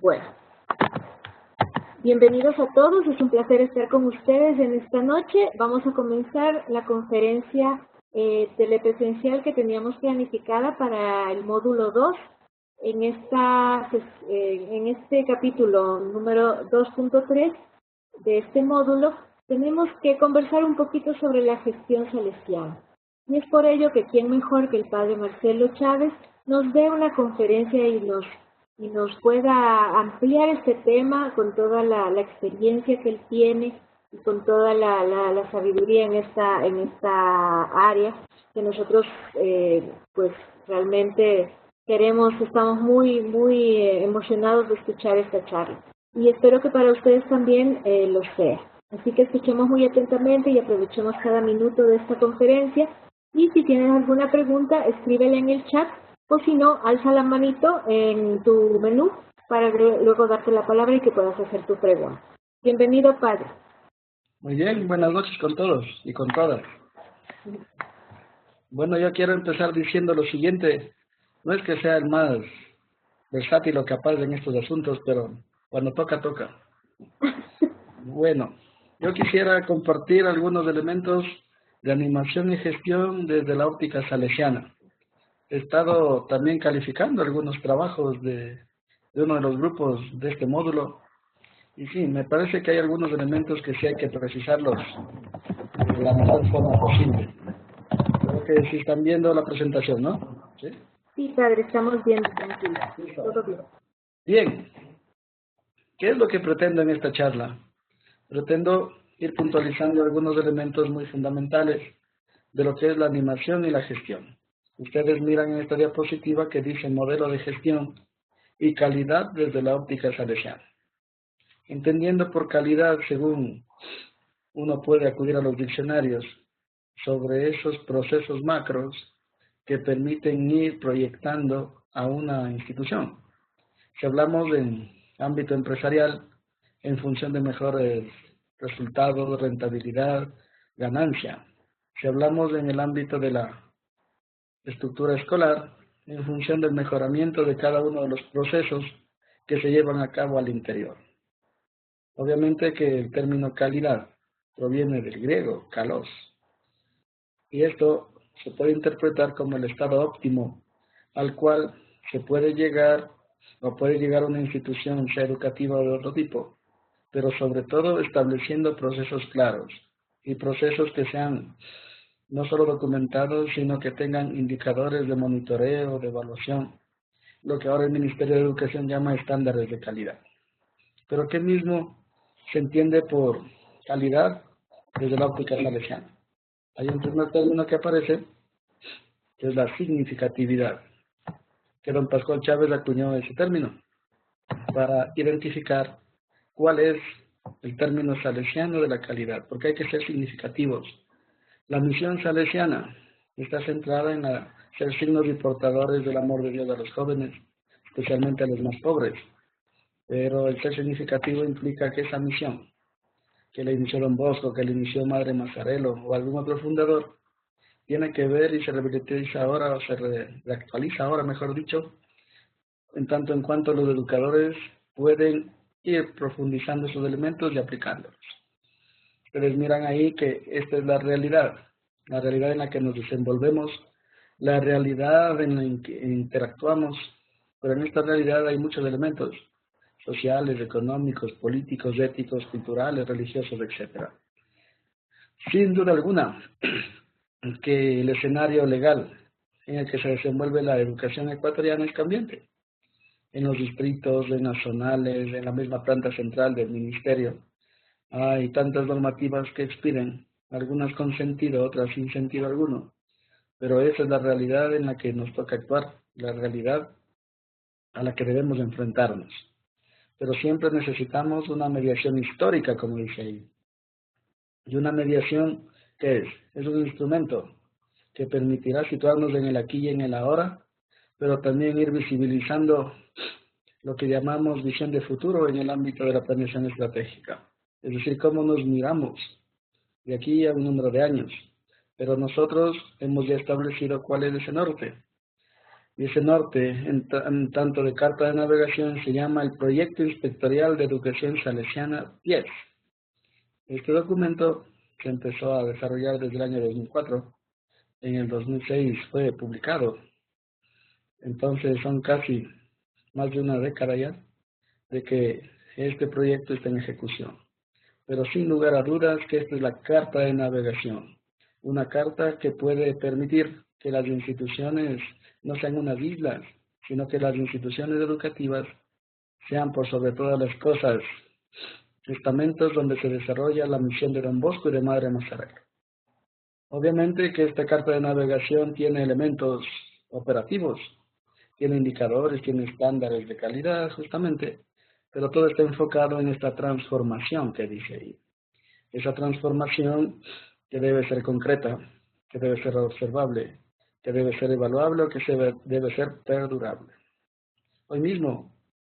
Bueno, bienvenidos a todos, es un placer estar con ustedes en esta noche. Vamos a comenzar la conferencia telepresencial que teníamos planificada para el módulo 2. En este capítulo número 2.3 de este módulo tenemos que conversar un poquito sobre la gestión salesiana. Y es por ello que quién mejor que el padre Marcelo Chávez nos dé una conferencia y nos pueda ampliar este tema con toda la experiencia que él tiene y con toda la sabiduría en esta área que nosotros pues realmente estamos muy emocionados de escuchar esta charla. Y espero que para ustedes también lo sea. Así que escuchemos muy atentamente y aprovechemos cada minuto de esta conferencia. Y si tienes alguna pregunta, escríbela en el chat. O si no, alza la manito en tu menú para luego darte la palabra y que puedas hacer tu pregunta. Bienvenido, padre. Muy bien, buenas noches con todos y con todas. Bueno, yo quiero empezar diciendo lo siguiente. No es que sea el más versátil o capaz en estos asuntos, pero cuando toca, toca. Bueno, yo quisiera compartir algunos elementos de animación y gestión desde la óptica salesiana. He estado también calificando algunos trabajos de uno de los grupos de este módulo. Y sí, me parece que hay algunos elementos que sí hay que precisarlos de la mejor forma posible. Creo que sí están viendo la presentación, ¿no? Sí, sí, padre, estamos viendo, tranquilo. Todo bien. Bien, ¿qué es lo que pretendo en esta charla? Pretendo ir puntualizando algunos elementos muy fundamentales de lo que es la animación y la gestión. Ustedes miran en esta diapositiva que dice modelo de gestión y calidad desde la óptica salesiana. Entendiendo por calidad, según uno puede acudir a los diccionarios, sobre esos procesos macros que permiten ir proyectando a una institución. Si hablamos en ámbito empresarial, en función de mejores resultados, rentabilidad, ganancia. Si hablamos en el ámbito de la estructura escolar, en función del mejoramiento de cada uno de los procesos que se llevan a cabo al interior. Obviamente que el término calidad proviene del griego, kalos, y esto se puede interpretar como el estado óptimo al cual se puede llegar o puede llegar una institución, sea educativa o de otro tipo, pero sobre todo estableciendo procesos claros y procesos que sean no solo documentados, sino que tengan indicadores de monitoreo, de evaluación, lo que ahora el Ministerio de Educación llama estándares de calidad. Pero ¿qué mismo se entiende por calidad desde la óptica salesiana? Hay un primer término que aparece, que es la significatividad, que don Pascual Chávez acuñó ese término para identificar cuál es el término salesiano de la calidad, porque hay que ser significativos. La misión salesiana está centrada en ser signos y portadores del amor de Dios a los jóvenes, especialmente a los más pobres. Pero el ser significativo implica que esa misión, que le inició Don Bosco, que le inició Madre Mazzarello o algún otro fundador, tiene que ver y se revitaliza ahora, o se reactualiza ahora, mejor dicho, en tanto en cuanto los educadores pueden ir profundizando esos elementos y aplicándolos. Ustedes miran ahí que esta es la realidad en la que nos desenvolvemos, la realidad en la que interactuamos, pero en esta realidad hay muchos elementos sociales, económicos, políticos, éticos, culturales, religiosos, etc. Sin duda alguna que el escenario legal en el que se desenvuelve la educación ecuatoriana es cambiante. En los distritos, en las zonales, en la misma planta central del ministerio, hay tantas normativas que expiden, algunas con sentido, otras sin sentido alguno, pero esa es la realidad en la que nos toca actuar, la realidad a la que debemos enfrentarnos. Pero siempre necesitamos una mediación histórica, como dice ahí. Y una mediación, ¿qué es? Es un instrumento que permitirá situarnos en el aquí y en el ahora, pero también ir visibilizando lo que llamamos visión de futuro en el ámbito de la planeación estratégica. Es decir, cómo nos miramos de aquí a un número de años. Pero nosotros hemos ya establecido cuál es ese norte. Y ese norte, en tanto de carta de navegación, se llama el Proyecto Inspectorial de Educación Salesiana 10. Este documento se empezó a desarrollar desde el año 2004. En el 2006 fue publicado. Entonces son casi más de una década ya de que este proyecto está en ejecución. Pero sin lugar a dudas que esta es la carta de navegación. Una carta que puede permitir que las instituciones no sean unas islas, sino que las instituciones educativas sean por sobre todas las cosas estamentos donde se desarrolla la misión de Don Bosco y de Madre Mazarelo. Obviamente que esta carta de navegación tiene elementos operativos, tiene indicadores, tiene estándares de calidad justamente, pero todo está enfocado en esta transformación que dice ahí. Esa transformación que debe ser concreta, que debe ser observable, que debe ser evaluable o que debe ser perdurable. Hoy mismo,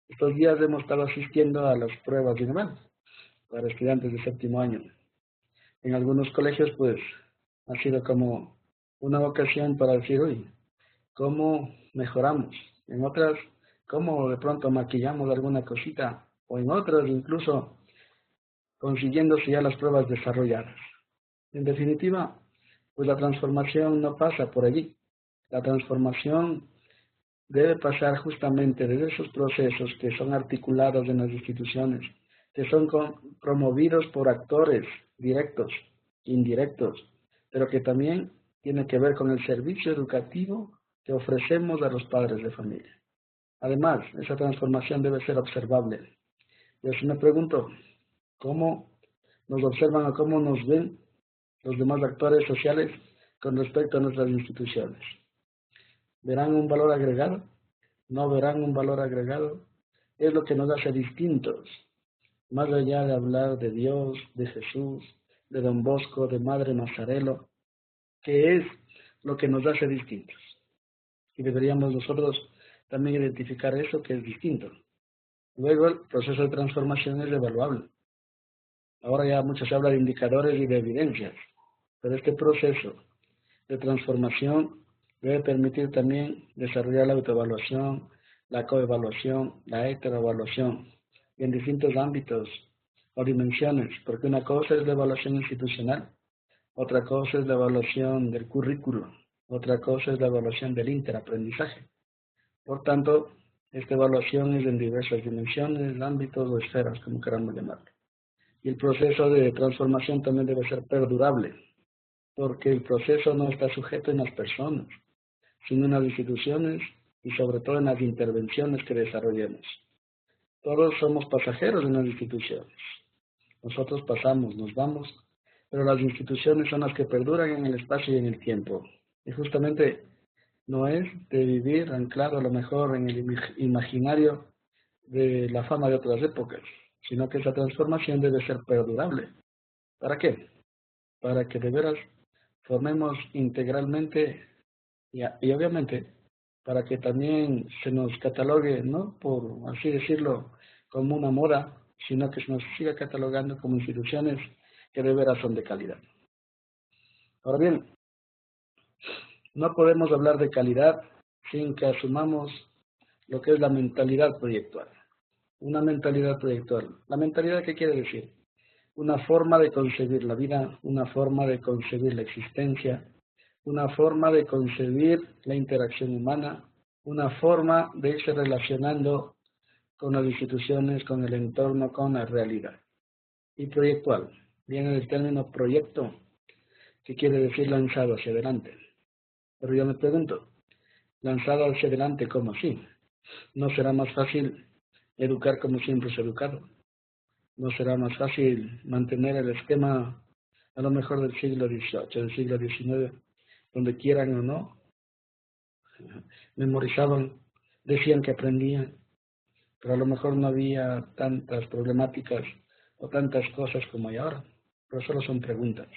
estos días hemos estado asistiendo a las pruebas de nivel para estudiantes de séptimo año. En algunos colegios, pues, ha sido como una ocasión para decir, uy, ¿cómo mejoramos? En otras, ¿cómo de pronto maquillamos alguna cosita? O en otras, incluso, consiguiéndose ya las pruebas desarrolladas. En definitiva, pues la transformación no pasa por allí. La transformación debe pasar justamente de esos procesos que son articulados en las instituciones, que son promovidos por actores directos, indirectos, pero que también tiene que ver con el servicio educativo que ofrecemos a los padres de familia. Además, esa transformación debe ser observable. Yo sí me pregunto, ¿cómo nos observan o cómo nos ven los demás actores sociales con respecto a nuestras instituciones? ¿Verán un valor agregado? ¿No verán un valor agregado? Es lo que nos hace distintos. Más allá de hablar de Dios, de Jesús, de Don Bosco, de Madre Mazarelo, ¿qué es lo que nos hace distintos? Y deberíamos nosotros también identificar eso que es distinto. Luego el proceso de transformación es evaluable. Ahora ya mucho se habla de indicadores y de evidencias, pero este proceso de transformación debe permitir también desarrollar la autoevaluación, la coevaluación, la heteroevaluación, y en distintos ámbitos o dimensiones, porque una cosa es la evaluación institucional, otra cosa es la evaluación del currículo, otra cosa es la evaluación del interaprendizaje. Por tanto, esta evaluación es en diversas dimensiones, ámbitos o esferas, como queramos llamarlo. Y el proceso de transformación también debe ser perdurable, porque el proceso no está sujeto en las personas, sino en las instituciones y sobre todo en las intervenciones que desarrollemos. Todos somos pasajeros en las instituciones. Nosotros pasamos, nos vamos, pero las instituciones son las que perduran en el espacio y en el tiempo. Y justamente no es de vivir anclado a lo mejor en el imaginario de la fama de otras épocas, sino que esa transformación debe ser perdurable. ¿Para qué? Para que de veras formemos integralmente y obviamente para que también se nos catalogue, no por así decirlo, como una moda, sino que se nos siga catalogando como instituciones que de veras son de calidad. Ahora bien, no podemos hablar de calidad sin que asumamos lo que es la mentalidad proyectual. Una mentalidad proyectual. ¿La mentalidad qué quiere decir? Una forma de concebir la vida, una forma de concebir la existencia, una forma de concebir la interacción humana, una forma de irse relacionando con las instituciones, con el entorno, con la realidad. Y proyectual, viene del término proyecto, que quiere decir lanzado hacia adelante. Pero yo me pregunto, lanzado hacia adelante, ¿cómo así? ¿No será más fácil educar como siempre se ha educado? ¿No será más fácil mantener el esquema a lo mejor del siglo XVIII, del siglo XIX, donde quieran o no, memorizaban, decían que aprendían, pero a lo mejor no había tantas problemáticas o tantas cosas como hay ahora? Pero solo son preguntas.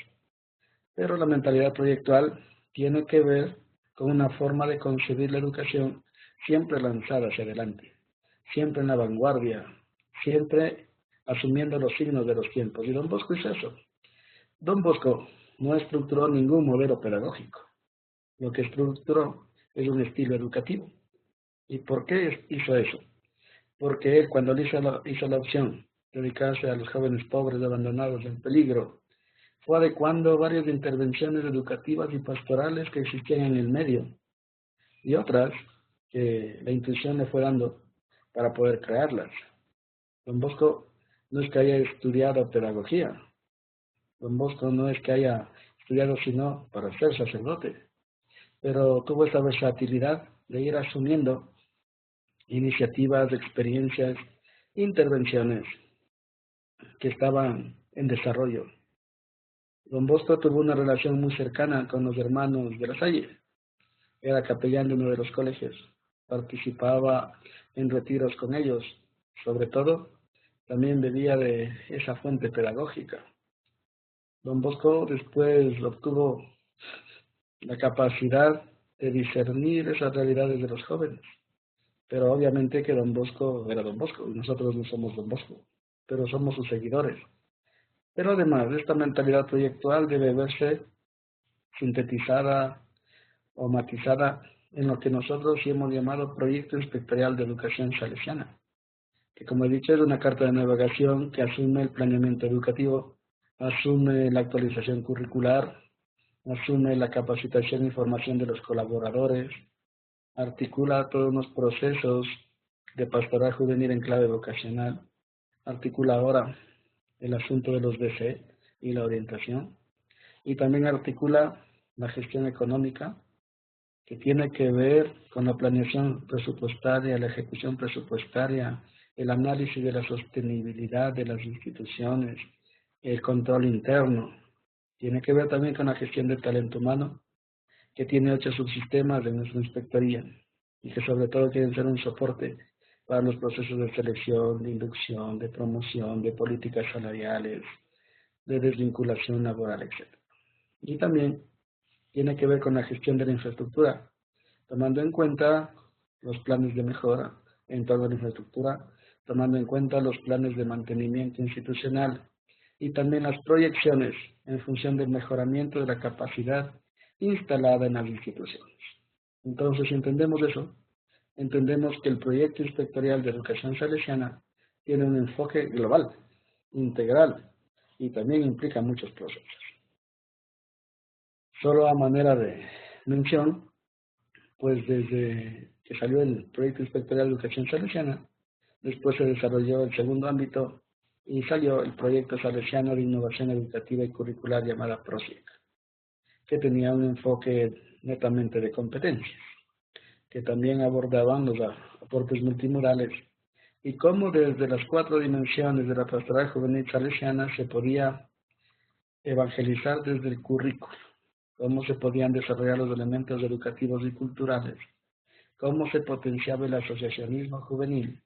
Pero la mentalidad proyectual tiene que ver con una forma de concebir la educación siempre lanzada hacia adelante, siempre en la vanguardia, siempre asumiendo los signos de los tiempos. Y Don Bosco hizo eso. Don Bosco no estructuró ningún modelo pedagógico. Lo que estructuró es un estilo educativo. ¿Y por qué hizo eso? Porque él, cuando hizo la opción de dedicarse a los jóvenes pobres abandonados en peligro, fue adecuando varias intervenciones educativas y pastorales que existían en el medio y otras que la intuición le fue dando para poder crearlas. Don Bosco no es que haya estudiado pedagogía, Don Bosco no es que haya estudiado sino para ser sacerdote, pero tuvo esa versatilidad de ir asumiendo iniciativas, experiencias, intervenciones que estaban en desarrollo. Don Bosco tuvo una relación muy cercana con los hermanos de la Salle. Era capellán de uno de los colegios. Participaba en retiros con ellos. Sobre todo, también bebía de esa fuente pedagógica. Don Bosco después obtuvo la capacidad de discernir esas realidades de los jóvenes. Pero obviamente que Don Bosco era Don Bosco y nosotros no somos Don Bosco, pero somos sus seguidores. Pero además, esta mentalidad proyectual debe verse sintetizada o matizada en lo que nosotros sí hemos llamado Proyecto Inspectorial de Educación Salesiana, que como he dicho es una carta de navegación que asume el planeamiento educativo, asume la actualización curricular, asume la capacitación y formación de los colaboradores, articula todos unos procesos de pastoral juvenil en clave vocacional, articula ahora el asunto de los DC y la orientación, y también articula la gestión económica, que tiene que ver con la planeación presupuestaria, la ejecución presupuestaria, el análisis de la sostenibilidad de las instituciones, el control interno. Tiene que ver también con la gestión del talento humano, que tiene 8 subsistemas de nuestra inspectoría y que sobre todo quieren ser un soporte para los procesos de selección, de inducción, de promoción, de políticas salariales, de desvinculación laboral, etc. Y también tiene que ver con la gestión de la infraestructura, tomando en cuenta los planes de mejora en torno a la infraestructura, tomando en cuenta los planes de mantenimiento institucional y también las proyecciones en función del mejoramiento de la capacidad instalada en las instituciones. Entonces, si entendemos eso, entendemos que el proyecto inspectorial de educación salesiana tiene un enfoque global, integral, y también implica muchos procesos. Solo a manera de mención, pues desde que salió el proyecto inspectorial de educación salesiana, después se desarrolló el segundo ámbito y salió el proyecto salesiano de innovación educativa y curricular llamada PROSIC, que tenía un enfoque netamente de competencias, que también abordaban los aportes multimodales y cómo desde las 4 dimensiones de la pastoral juvenil salesiana se podía evangelizar desde el currículo, cómo se podían desarrollar los elementos educativos y culturales, cómo se potenciaba el asociacionismo juvenil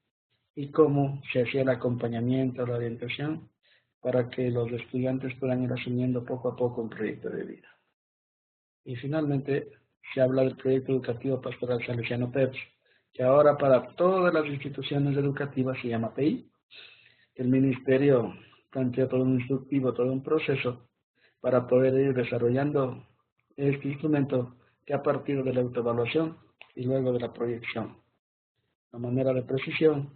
y cómo se hacía el acompañamiento, la orientación, para que los estudiantes puedan ir asumiendo poco a poco un proyecto de vida. Y finalmente se habla del proyecto educativo pastoral salesiano PEPS, que ahora para todas las instituciones educativas se llama PEI. El ministerio planteó todo un instructivo, todo un proceso para poder ir desarrollando este instrumento que ha partido de la autoevaluación y luego de la proyección. A manera de precisión,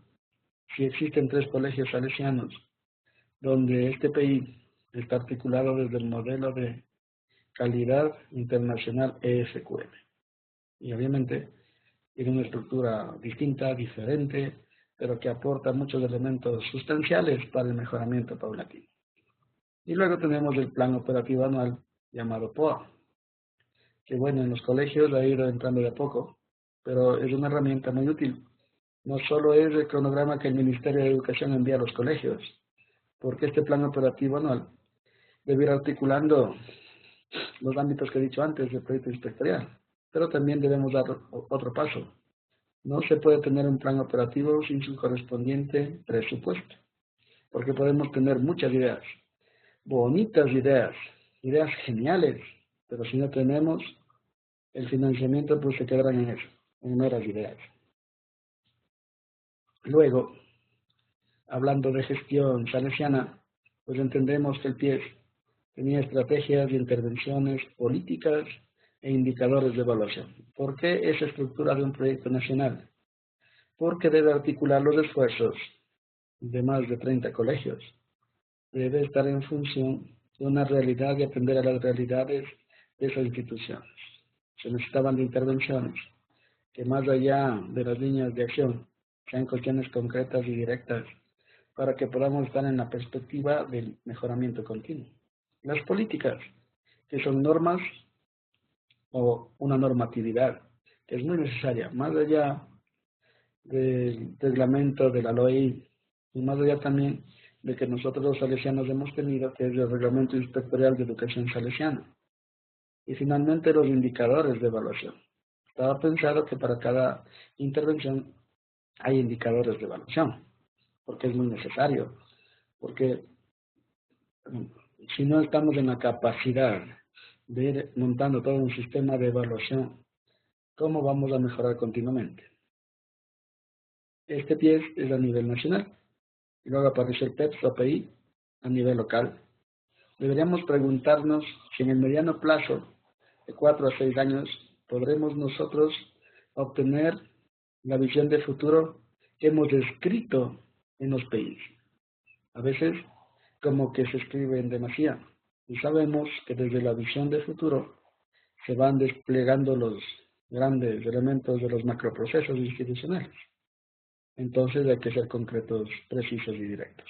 si existen 3 colegios salesianos donde este PEI está articulado desde el modelo de calidad internacional ESQM. Y obviamente tiene una estructura distinta, diferente, pero que aporta muchos elementos sustanciales para el mejoramiento paulatino. Y luego tenemos el plan operativo anual llamado POA, que bueno, en los colegios ha ido entrando de a poco, pero es una herramienta muy útil. No solo es el cronograma que el Ministerio de Educación envía a los colegios, porque este plan operativo anual debe ir articulando los ámbitos que he dicho antes del proyecto inspectorial, pero también debemos dar otro paso. No se puede tener un plan operativo sin su correspondiente presupuesto, porque podemos tener muchas ideas, bonitas ideas, ideas geniales, pero si no tenemos el financiamiento, pues se quedarán en eso, en meras ideas. Luego, hablando de gestión salesiana, pues entendemos que el PIES tenía estrategias de intervenciones políticas e indicadores de evaluación. ¿Por qué esa estructura de un proyecto nacional? Porque debe articular los esfuerzos de más de 30 colegios. Debe estar en función de una realidad y atender a las realidades de esas instituciones. Se necesitaban de intervenciones que más allá de las líneas de acción sean cuestiones concretas y directas para que podamos estar en la perspectiva del mejoramiento continuo. Las políticas, que son normas o una normatividad, que es muy necesaria, más allá del reglamento de la LOI y más allá también de que nosotros los salesianos hemos tenido, que es el Reglamento Inspectorial de Educación Salesiana. Y finalmente los indicadores de evaluación. Estaba pensado que para cada intervención hay indicadores de evaluación, porque es muy necesario, porque si no estamos en la capacidad de ir montando todo un sistema de evaluación, ¿cómo vamos a mejorar continuamente? Este 10 es a nivel nacional, y luego aparece el PEPS o API a nivel local. Deberíamos preguntarnos si en el mediano plazo, de 4 a 6 años, podremos nosotros obtener la visión de futuro que hemos escrito en los PIs. A veces, como que se escribe en demasía. Y sabemos que desde la visión de futuro se van desplegando los grandes elementos de los macroprocesos institucionales. Entonces hay que ser concretos, precisos y directos.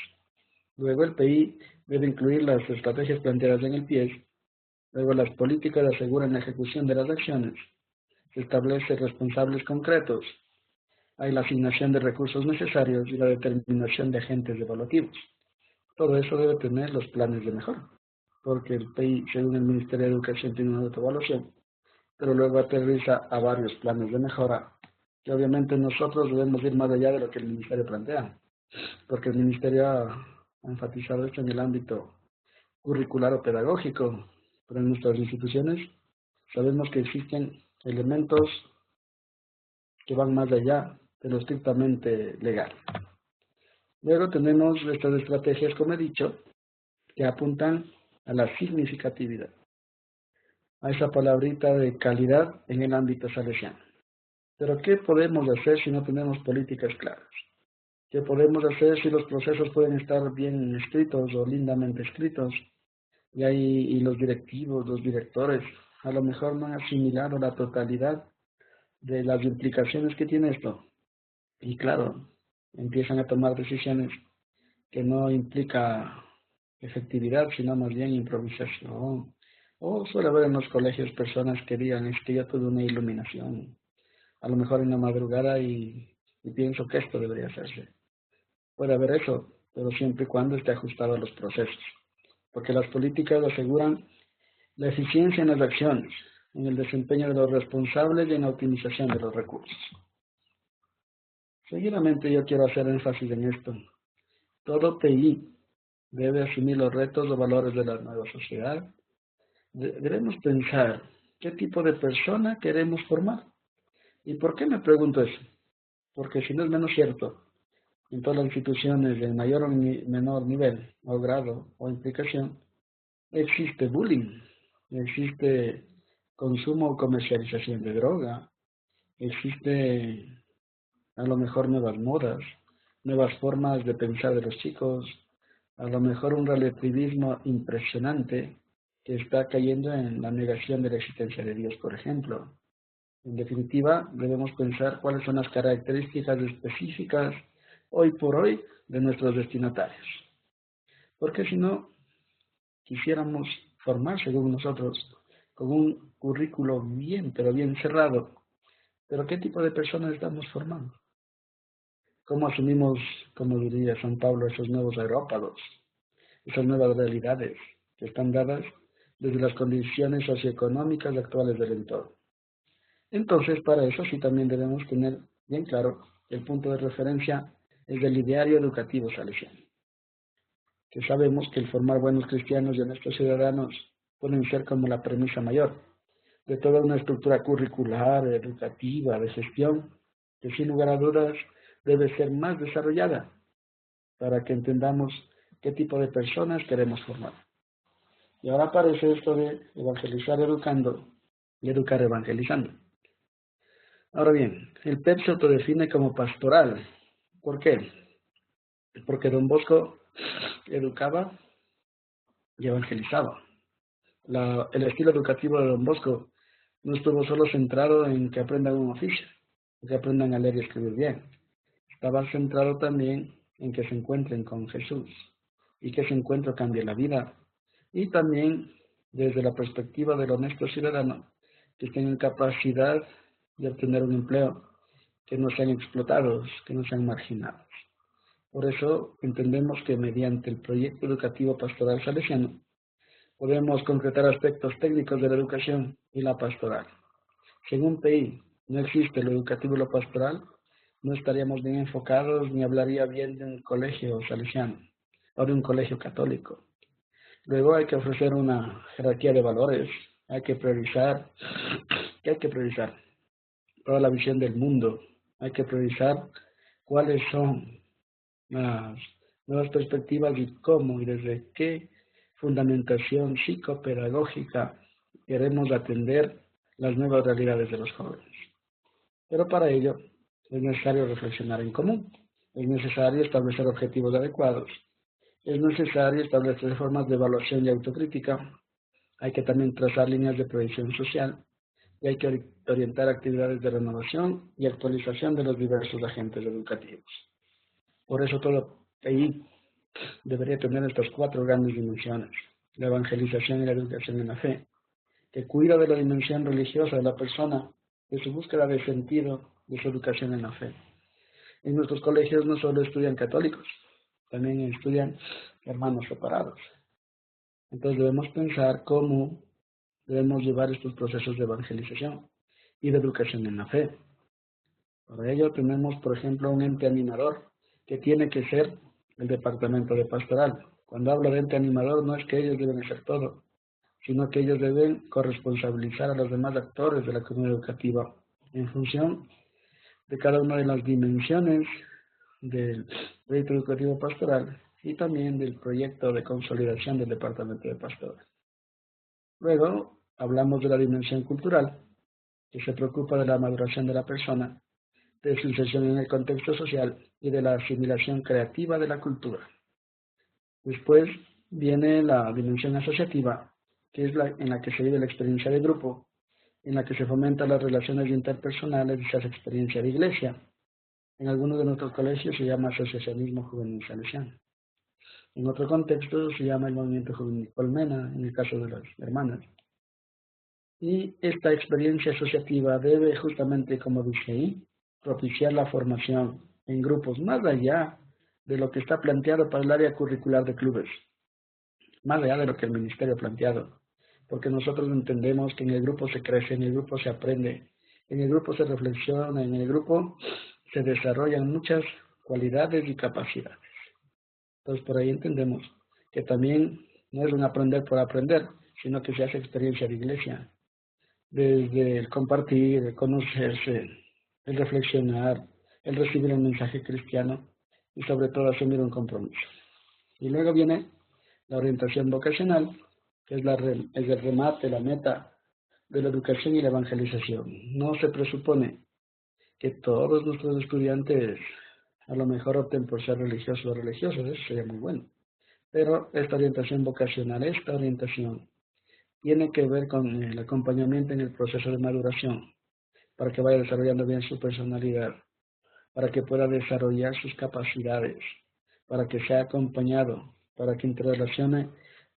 Luego el PI debe incluir las estrategias planteadas en el PIES. Luego las políticas aseguran la ejecución de las acciones. Se establece responsables concretos. Hay la asignación de recursos necesarios y la determinación de agentes evaluativos. Todo eso debe tener los planes de mejora, porque el PI, según el Ministerio de Educación, tiene una autoevaluación, pero luego aterriza a varios planes de mejora, que obviamente nosotros debemos ir más allá de lo que el Ministerio plantea, porque el Ministerio ha enfatizado esto en el ámbito curricular o pedagógico, pero en nuestras instituciones sabemos que existen elementos que van más allá de lo estrictamente legal. Luego tenemos estas estrategias, como he dicho, que apuntan a la significatividad, a esa palabrita de calidad en el ámbito salesiano. Pero ¿qué podemos hacer si no tenemos políticas claras? ¿Qué podemos hacer si los procesos pueden estar bien escritos o lindamente escritos? Y los directivos, los directores, a lo mejor no han asimilado la totalidad de las implicaciones que tiene esto. Y claro, empiezan a tomar decisiones que no implica efectividad, sino más bien improvisación. O suele haber en los colegios personas que digan, es que yo tuve una iluminación, a lo mejor en la madrugada y pienso que esto debería hacerse. Puede haber eso, pero siempre y cuando esté ajustado a los procesos, porque las políticas aseguran la eficiencia en las acciones, en el desempeño de los responsables y en la optimización de los recursos. Seguidamente yo quiero hacer énfasis en esto. Todo PI debe asumir los retos o valores de la nueva sociedad. Debemos pensar qué tipo de persona queremos formar. ¿Y por qué me pregunto eso? Porque si no es menos cierto, en todas las instituciones de mayor o menor nivel o grado o implicación, existe bullying, existe consumo o comercialización de droga, existe a lo mejor nuevas modas, nuevas formas de pensar de los chicos, a lo mejor un relativismo impresionante que está cayendo en la negación de la existencia de Dios, por ejemplo. En definitiva, debemos pensar cuáles son las características específicas hoy por hoy de nuestros destinatarios. Porque si no, quisiéramos formar, según nosotros, con un currículo bien, pero bien cerrado. Pero ¿qué tipo de personas estamos formando? ¿Cómo asumimos, como diría San Pablo, esos nuevos aerópados, esas nuevas realidades que están dadas desde las condiciones socioeconómicas actuales del entorno? Entonces, para eso sí también debemos tener bien claro que el punto de referencia es del ideario educativo salesiano, que sabemos que el formar buenos cristianos y honestos ciudadanos pueden ser como la premisa mayor de toda una estructura curricular, educativa, de gestión, que sin lugar a dudas debe ser más desarrollada para que entendamos qué tipo de personas queremos formar. Y ahora aparece esto de evangelizar educando, y educar evangelizando. Ahora bien, el PEP se autodefine como pastoral. ¿Por qué? Porque Don Bosco educaba y evangelizaba. El estilo educativo de Don Bosco no estuvo solo centrado en que aprendan un oficio, que aprendan a leer y escribir bien. Estaba centrado también en que se encuentren con Jesús y que ese encuentro cambie la vida. Y también desde la perspectiva del honesto ciudadano, que tengan capacidad de obtener un empleo, que no sean explotados, que no sean marginados. Por eso entendemos que mediante el proyecto educativo pastoral salesiano podemos concretar aspectos técnicos de la educación y la pastoral. Si en un país no existe lo educativo y lo pastoral, no estaríamos bien enfocados ni hablaría bien de un colegio salesiano o de un colegio católico. Luego hay que ofrecer una jerarquía de valores, hay que priorizar, ¿qué hay que priorizar? Toda la visión del mundo, hay que priorizar cuáles son las nuevas perspectivas y cómo y desde qué fundamentación psicopedagógica queremos atender las nuevas realidades de los jóvenes. Pero para ello es necesario reflexionar en común, es necesario establecer objetivos adecuados, es necesario establecer formas de evaluación y autocrítica, hay que también trazar líneas de proyección social y hay que orientar actividades de renovación y actualización de los diversos agentes educativos. Por eso todo PI debería tener estas 4 grandes dimensiones: la evangelización y la educación en la fe, que cuida de la dimensión religiosa de la persona, de su búsqueda de sentido, de su educación en la fe. En nuestros colegios no solo estudian católicos, también estudian hermanos separados. Entonces debemos pensar cómo debemos llevar estos procesos de evangelización y de educación en la fe. Para ello tenemos, por ejemplo, un ente animador que tiene que ser el departamento de pastoral. Cuando hablo de ente animador no es que ellos deben hacer todo, sino que ellos deben corresponsabilizar a los demás actores de la comunidad educativa en función de cada una de las dimensiones del proyecto educativo pastoral y también del proyecto de consolidación del departamento de pastoral. Luego hablamos de la dimensión cultural, que se preocupa de la maduración de la persona, de su inserción en el contexto social y de la asimilación creativa de la cultura. Después viene la dimensión asociativa, que es en la que se vive la experiencia de grupo, en la que se fomentan las relaciones interpersonales y se hace experiencia de iglesia. En algunos de nuestros colegios se llama asociacionismo juvenil salesiano. En otro contexto se llama el movimiento juvenil colmena, en el caso de las hermanas. Y esta experiencia asociativa debe justamente, como dice ahí, propiciar la formación en grupos más allá de lo que está planteado para el área curricular de clubes, más allá de lo que el ministerio ha planteado, porque nosotros entendemos que en el grupo se crece, en el grupo se aprende, en el grupo se reflexiona, en el grupo se desarrollan muchas cualidades y capacidades. Entonces por ahí entendemos que también no es un aprender por aprender, sino que se hace experiencia de iglesia, desde el compartir, el conocerse, el reflexionar, el recibir el mensaje cristiano y sobre todo asumir un compromiso. Y luego viene la orientación vocacional, que es el remate, la meta de la educación y la evangelización. No se presupone que todos nuestros estudiantes a lo mejor opten por ser religiosos o religiosas, eso sería muy bueno. Pero esta orientación vocacional, esta orientación, tiene que ver con el acompañamiento en el proceso de maduración, para que vaya desarrollando bien su personalidad, para que pueda desarrollar sus capacidades, para que sea acompañado, para que interrelacione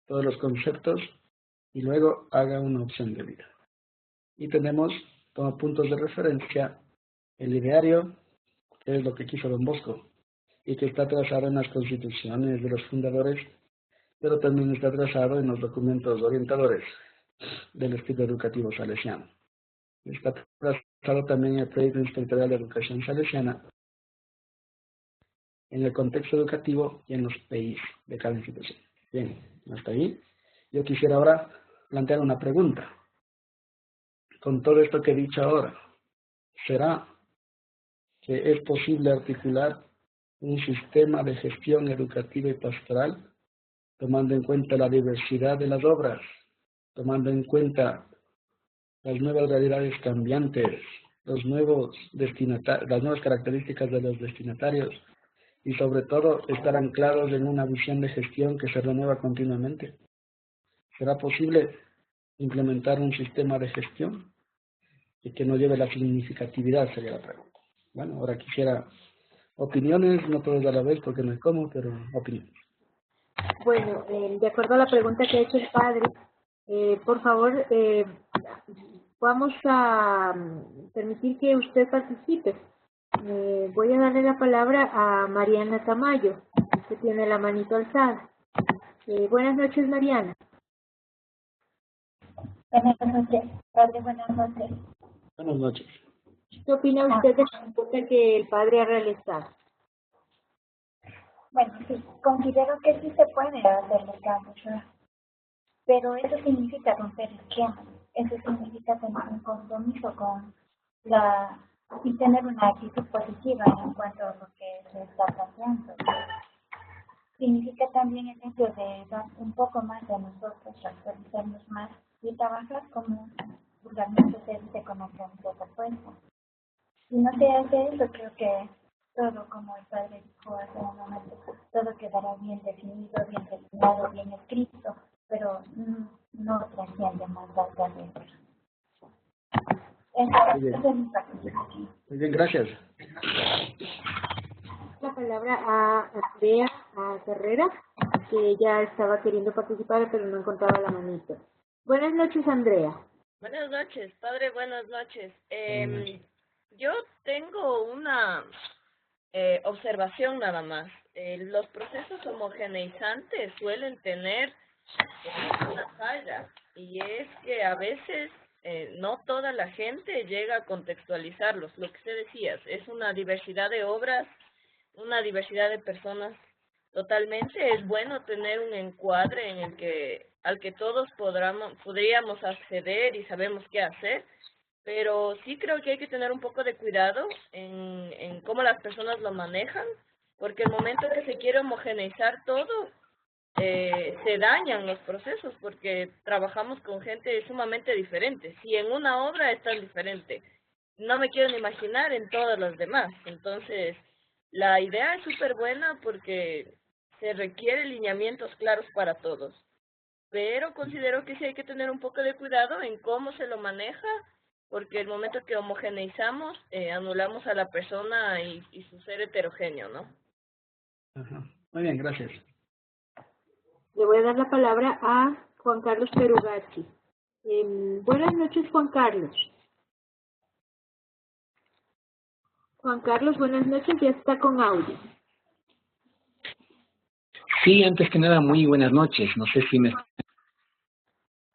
todos los conceptos y luego haga una opción de vida. Y tenemos como puntos de referencia el ideario, que es lo que quiso Don Bosco, y que está trazado en las constituciones de los fundadores, pero también está trazado en los documentos orientadores del estilo educativo salesiano. Está trazado también en el proyecto instructorial de educación salesiana, en el contexto educativo y en los PIs de cada institución. Bien, hasta ahí. Yo quisiera ahora plantear una pregunta. Con todo esto que he dicho ahora, ¿será que es posible articular un sistema de gestión educativa y pastoral tomando en cuenta la diversidad de las obras, tomando en cuenta las nuevas realidades cambiantes, los nuevos las nuevas características de los destinatarios y sobre todo estar anclados en una visión de gestión que se renueva continuamente. ¿Será posible implementar un sistema de gestión y que no lleve la significatividad? Sería la pregunta. Bueno, ahora quisiera opiniones, no todos a la vez porque no es cómodo, pero opiniones. Bueno, de acuerdo a la pregunta que ha hecho el padre, por favor, vamos a permitir que usted participe. Voy a darle la palabra a Mariana Tamayo, que tiene la manito alzada. Buenas noches, Mariana. Buenas noches, padre, buenas noches. Buenas noches. ¿Qué opina usted de la pregunta que el padre ha realizado? Bueno, sí, considero que sí se puede hacer los cambios, ¿no? Pero eso significa romper esquemas, eso significa tener un compromiso con y tener una actitud positiva en cuanto a lo que se está planteando. Significa también el hecho de dar un poco más de nosotros, actualizarnos más y trabajar como vulgarmente se dice con la camiseta puesta. Si no se hace eso, creo que todo, como el padre dijo hace un momento, todo quedará bien definido, bien designado, bien escrito, pero no trasciende más allá de eso. Esa es mi participación. Muy bien, gracias. La palabra a Andrea Carrera, que ella estaba queriendo participar, pero no encontraba la manita. Buenas noches, Andrea. Buenas noches, padre, buenas noches. Yo tengo una observación nada más. Los procesos homogeneizantes suelen tener una falla, y es que a veces no toda la gente llega a contextualizarlos. Lo que usted decía, es una diversidad de obras, una diversidad de personas. Totalmente es bueno tener un encuadre en el que al que todos podríamos acceder y sabemos qué hacer, pero sí creo que hay que tener un poco de cuidado en cómo las personas lo manejan, porque el momento que se quiere homogeneizar todo, se dañan los procesos, porque trabajamos con gente sumamente diferente. Si en una obra es tan diferente, no me quiero ni imaginar en todas las demás. Entonces, la idea es súper buena porque se requiere lineamientos claros para todos, pero considero que sí hay que tener un poco de cuidado en cómo se lo maneja, porque el momento que homogeneizamos, anulamos a la persona y su ser heterogéneo, ¿no? Ajá. Muy bien, gracias. Le voy a dar la palabra a Juan Carlos Perugacci. Buenas noches, Juan Carlos. Juan Carlos, buenas noches, ya está con audio. Sí, antes que nada, muy buenas noches. No sé si me...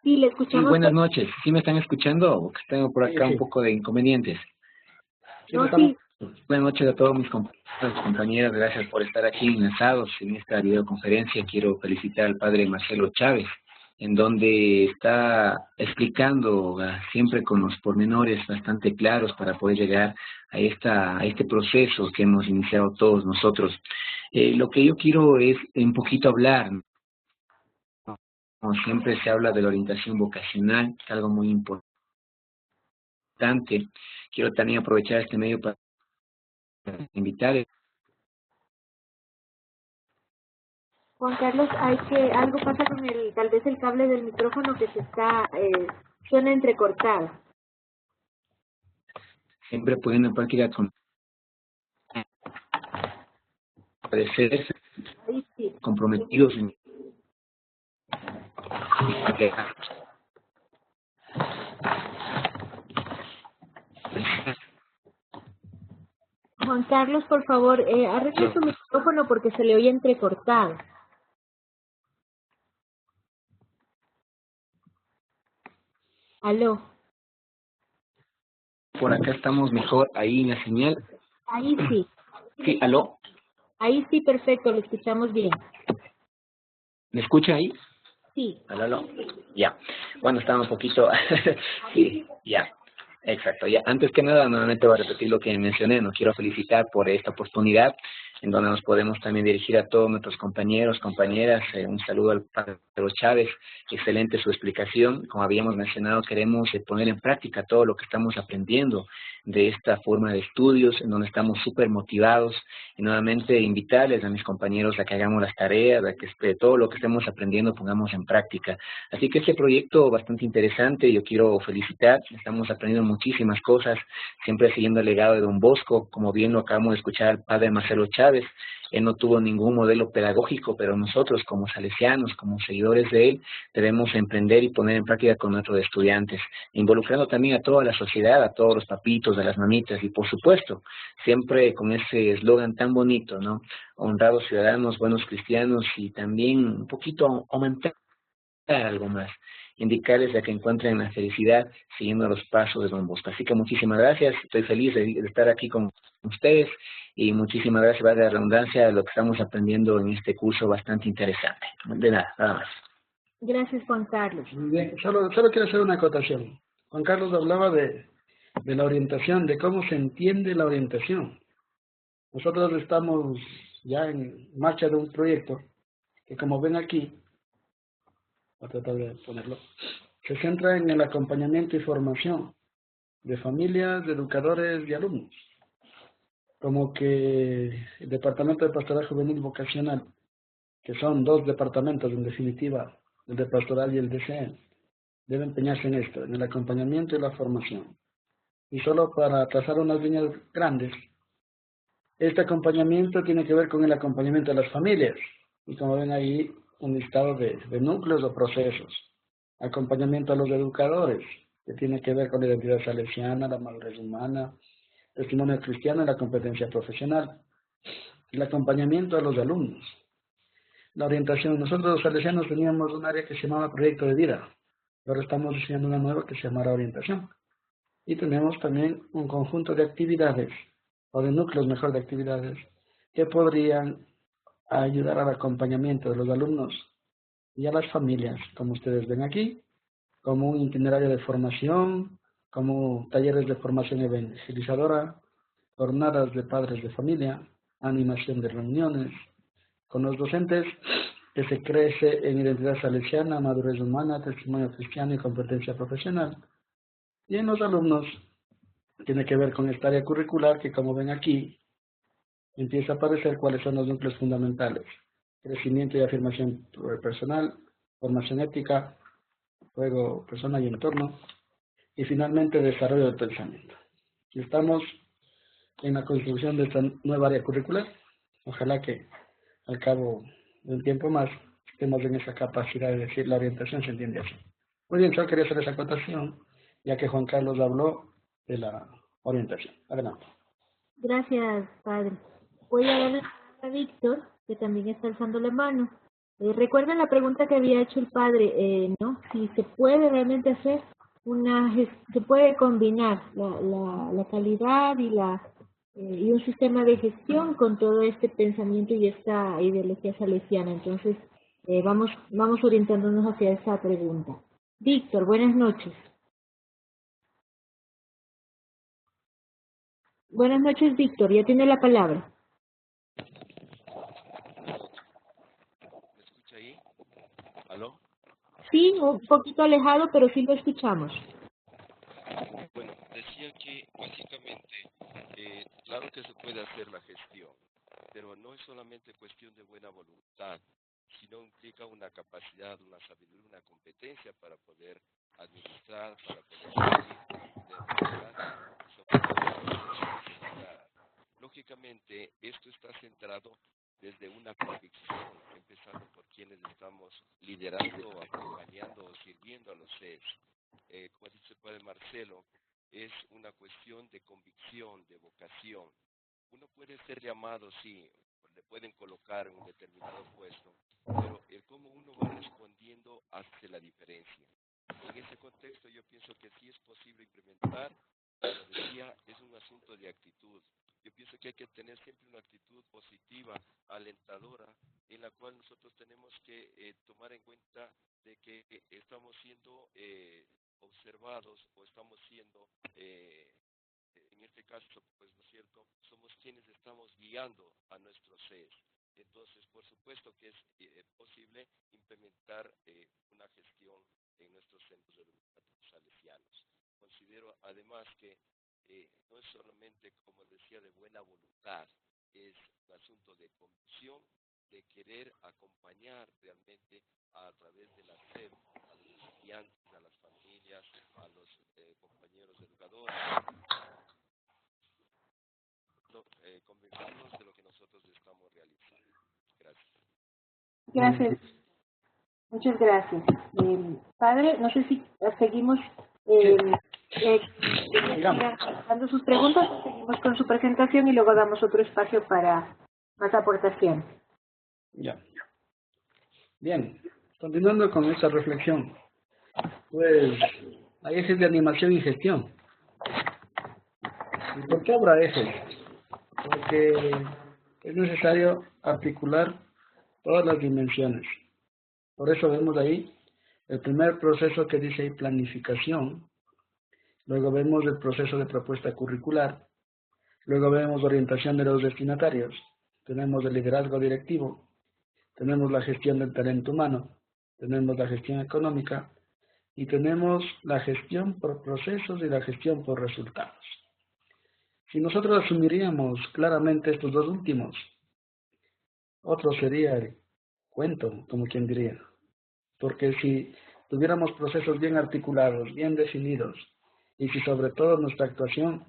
Sí, le escuchamos. Sí, buenas noches. ¿Sí me están escuchando? O que tengo por acá un poco de inconvenientes. No, sí. Buenas noches a todos mis compañeras. Gracias por estar aquí enlazados en esta videoconferencia. Quiero felicitar al padre Marcelo Chávez, en donde está explicando siempre con los pormenores bastante claros para poder llegar a este proceso que hemos iniciado todos nosotros. Lo que yo quiero es un poquito hablar, ¿no? Como siempre se habla de la orientación vocacional, que es algo muy importante. Quiero también aprovechar este medio para invitar. Juan Carlos, algo pasa con tal vez el cable del micrófono que suena entrecortado. Siempre poniendo en práctica con parecer Sí. comprometidos en Juan Carlos, por favor, arregle su micrófono porque se le oye entrecortado. Aló. Por acá estamos mejor, ahí en la señal. Ahí sí. Sí, aló. Ahí sí, perfecto, lo escuchamos bien. ¿Me escucha ahí? Sí. Aló. Ya. Bueno, estaba un poquito... sí, ya. Exacto. Ya, antes que nada, nuevamente voy a repetir lo que mencioné. Nos quiero felicitar por esta oportunidad en donde nos podemos también dirigir a todos nuestros compañeros, compañeras. Un saludo al padre Chávez. Excelente su explicación. Como habíamos mencionado, queremos poner en práctica todo lo que estamos aprendiendo de esta forma de estudios, en donde estamos súper motivados. Y nuevamente invitarles a mis compañeros a que hagamos las tareas, a que todo lo que estemos aprendiendo pongamos en práctica. Así que este proyecto bastante interesante, yo quiero felicitar, estamos aprendiendo muchísimas cosas, siempre siguiendo el legado de Don Bosco, como bien lo acabamos de escuchar al padre Marcelo Chávez. Él no tuvo ningún modelo pedagógico, pero nosotros como salesianos, como seguidores de él, debemos emprender y poner en práctica con nuestros estudiantes, involucrando también a toda la sociedad, a todos los papitos, a las mamitas, y por supuesto, siempre con ese eslogan tan bonito, ¿no? Honrados ciudadanos, buenos cristianos, y también un poquito aumentar algo más, indicarles a que encuentren la felicidad siguiendo los pasos de Don Bosco. Así que muchísimas gracias, estoy feliz de estar aquí con ustedes y muchísimas gracias, valga la redundancia, de lo que estamos aprendiendo en este curso bastante interesante. De nada, nada más. Gracias, Juan Carlos. Muy bien, solo quiero hacer una acotación. Juan Carlos hablaba de la orientación, de cómo se entiende la orientación. Nosotros estamos ya en marcha de un proyecto que, como ven aquí, voy a tratar de ponerlo, se centra en el acompañamiento y formación de familias, de educadores y alumnos. Como que el Departamento de Pastoral Juvenil y Vocacional, que son dos departamentos en definitiva, el de Pastoral y el de CEN, debe empeñarse en esto, en el acompañamiento y la formación. Y solo para trazar unas líneas grandes, este acompañamiento tiene que ver con el acompañamiento de las familias. Y como ven ahí, un listado de núcleos o procesos. Acompañamiento a los educadores, que tiene que ver con la identidad salesiana, la madurez humana, testimonio cristiano y la competencia profesional. El acompañamiento a los alumnos. La orientación. Nosotros los salesianos teníamos un área que se llamaba proyecto de vida. Ahora estamos diseñando una nueva que se llamará orientación. Y tenemos también un conjunto de actividades, o de núcleos mejor de actividades, que podrían ayudar al acompañamiento de los alumnos y a las familias, como ustedes ven aquí, como un itinerario de formación, como talleres de formación evangelizadora, jornadas de padres de familia, animación de reuniones, con los docentes que se crece en identidad salesiana, madurez humana, testimonio cristiano y competencia profesional. Y en los alumnos tiene que ver con esta área curricular que, como ven aquí, empieza a aparecer cuáles son los núcleos fundamentales: crecimiento y afirmación personal, formación ética, juego personal y entorno, y finalmente desarrollo del pensamiento. Y estamos en la construcción de esta nueva área curricular. Ojalá que al cabo de un tiempo más estemos en esa capacidad de decir la orientación se entiende así. Muy bien, solo quería hacer esa acotación, ya que Juan Carlos habló de la orientación. Adelante. Gracias, padre. Voy a darle la palabra a Víctor, que también está alzando la mano. Recuerden la pregunta que había hecho el padre, ¿no? Si se puede realmente hacer se puede combinar la calidad y un sistema de gestión con todo este pensamiento y esta ideología salesiana. Entonces, vamos orientándonos hacia esa pregunta. Víctor, buenas noches. Buenas noches, Víctor. Ya tiene la palabra. ¿Me escucha ahí? ¿Aló? Sí, un poquito alejado, pero sí lo escuchamos. Bueno, decía que básicamente, claro que se puede hacer la gestión, pero no es solamente cuestión de buena voluntad, sino implica una capacidad, una sabiduría, una competencia para poder administrar, para poder servir de manera y sobre todo, lógicamente, esto está centrado desde una convicción, empezando por quienes estamos liderando, acompañando o sirviendo a los CES. Como dice el padre Marcelo, es una cuestión de convicción, de vocación. Uno puede ser llamado, sí, le pueden colocar en un determinado puesto, pero el cómo uno va respondiendo hace la diferencia. En ese contexto yo pienso que sí es posible implementar, como decía, es un asunto de actitud. Yo pienso que hay que tener siempre una actitud positiva, alentadora, en la cual nosotros tenemos que tomar en cuenta de que estamos siendo observados o estamos siendo, en este caso, pues, ¿no es cierto?, somos quienes estamos guiando a nuestro ser. Entonces, por supuesto que es posible implementar una gestión en nuestros centros educativos salesianos. Considero además que no es solamente, como decía, de buena voluntad, es un asunto de convicción, de querer acompañar realmente a través de la SEP a los estudiantes, a las familias, a los compañeros educadores, convencernos de lo que nosotros estamos realizando. Gracias. Gracias. Muchas gracias. Padre, no sé si seguimos dando sus preguntas, seguimos con su presentación y luego damos otro espacio para más aportación. Ya. Bien, continuando con esta reflexión, pues hay ejes de animación y gestión. ¿Y por qué habrá ejes? Porque es necesario articular todas las dimensiones. Por eso vemos ahí el primer proceso que dice ahí planificación, luego vemos el proceso de propuesta curricular, luego vemos orientación de los destinatarios, tenemos el liderazgo directivo, tenemos la gestión del talento humano, tenemos la gestión económica y tenemos la gestión por procesos y la gestión por resultados. Si nosotros asumiríamos claramente estos dos últimos, otro sería el cuento, como quien diría. Porque si tuviéramos procesos bien articulados, bien definidos, y si sobre todo nuestra actuación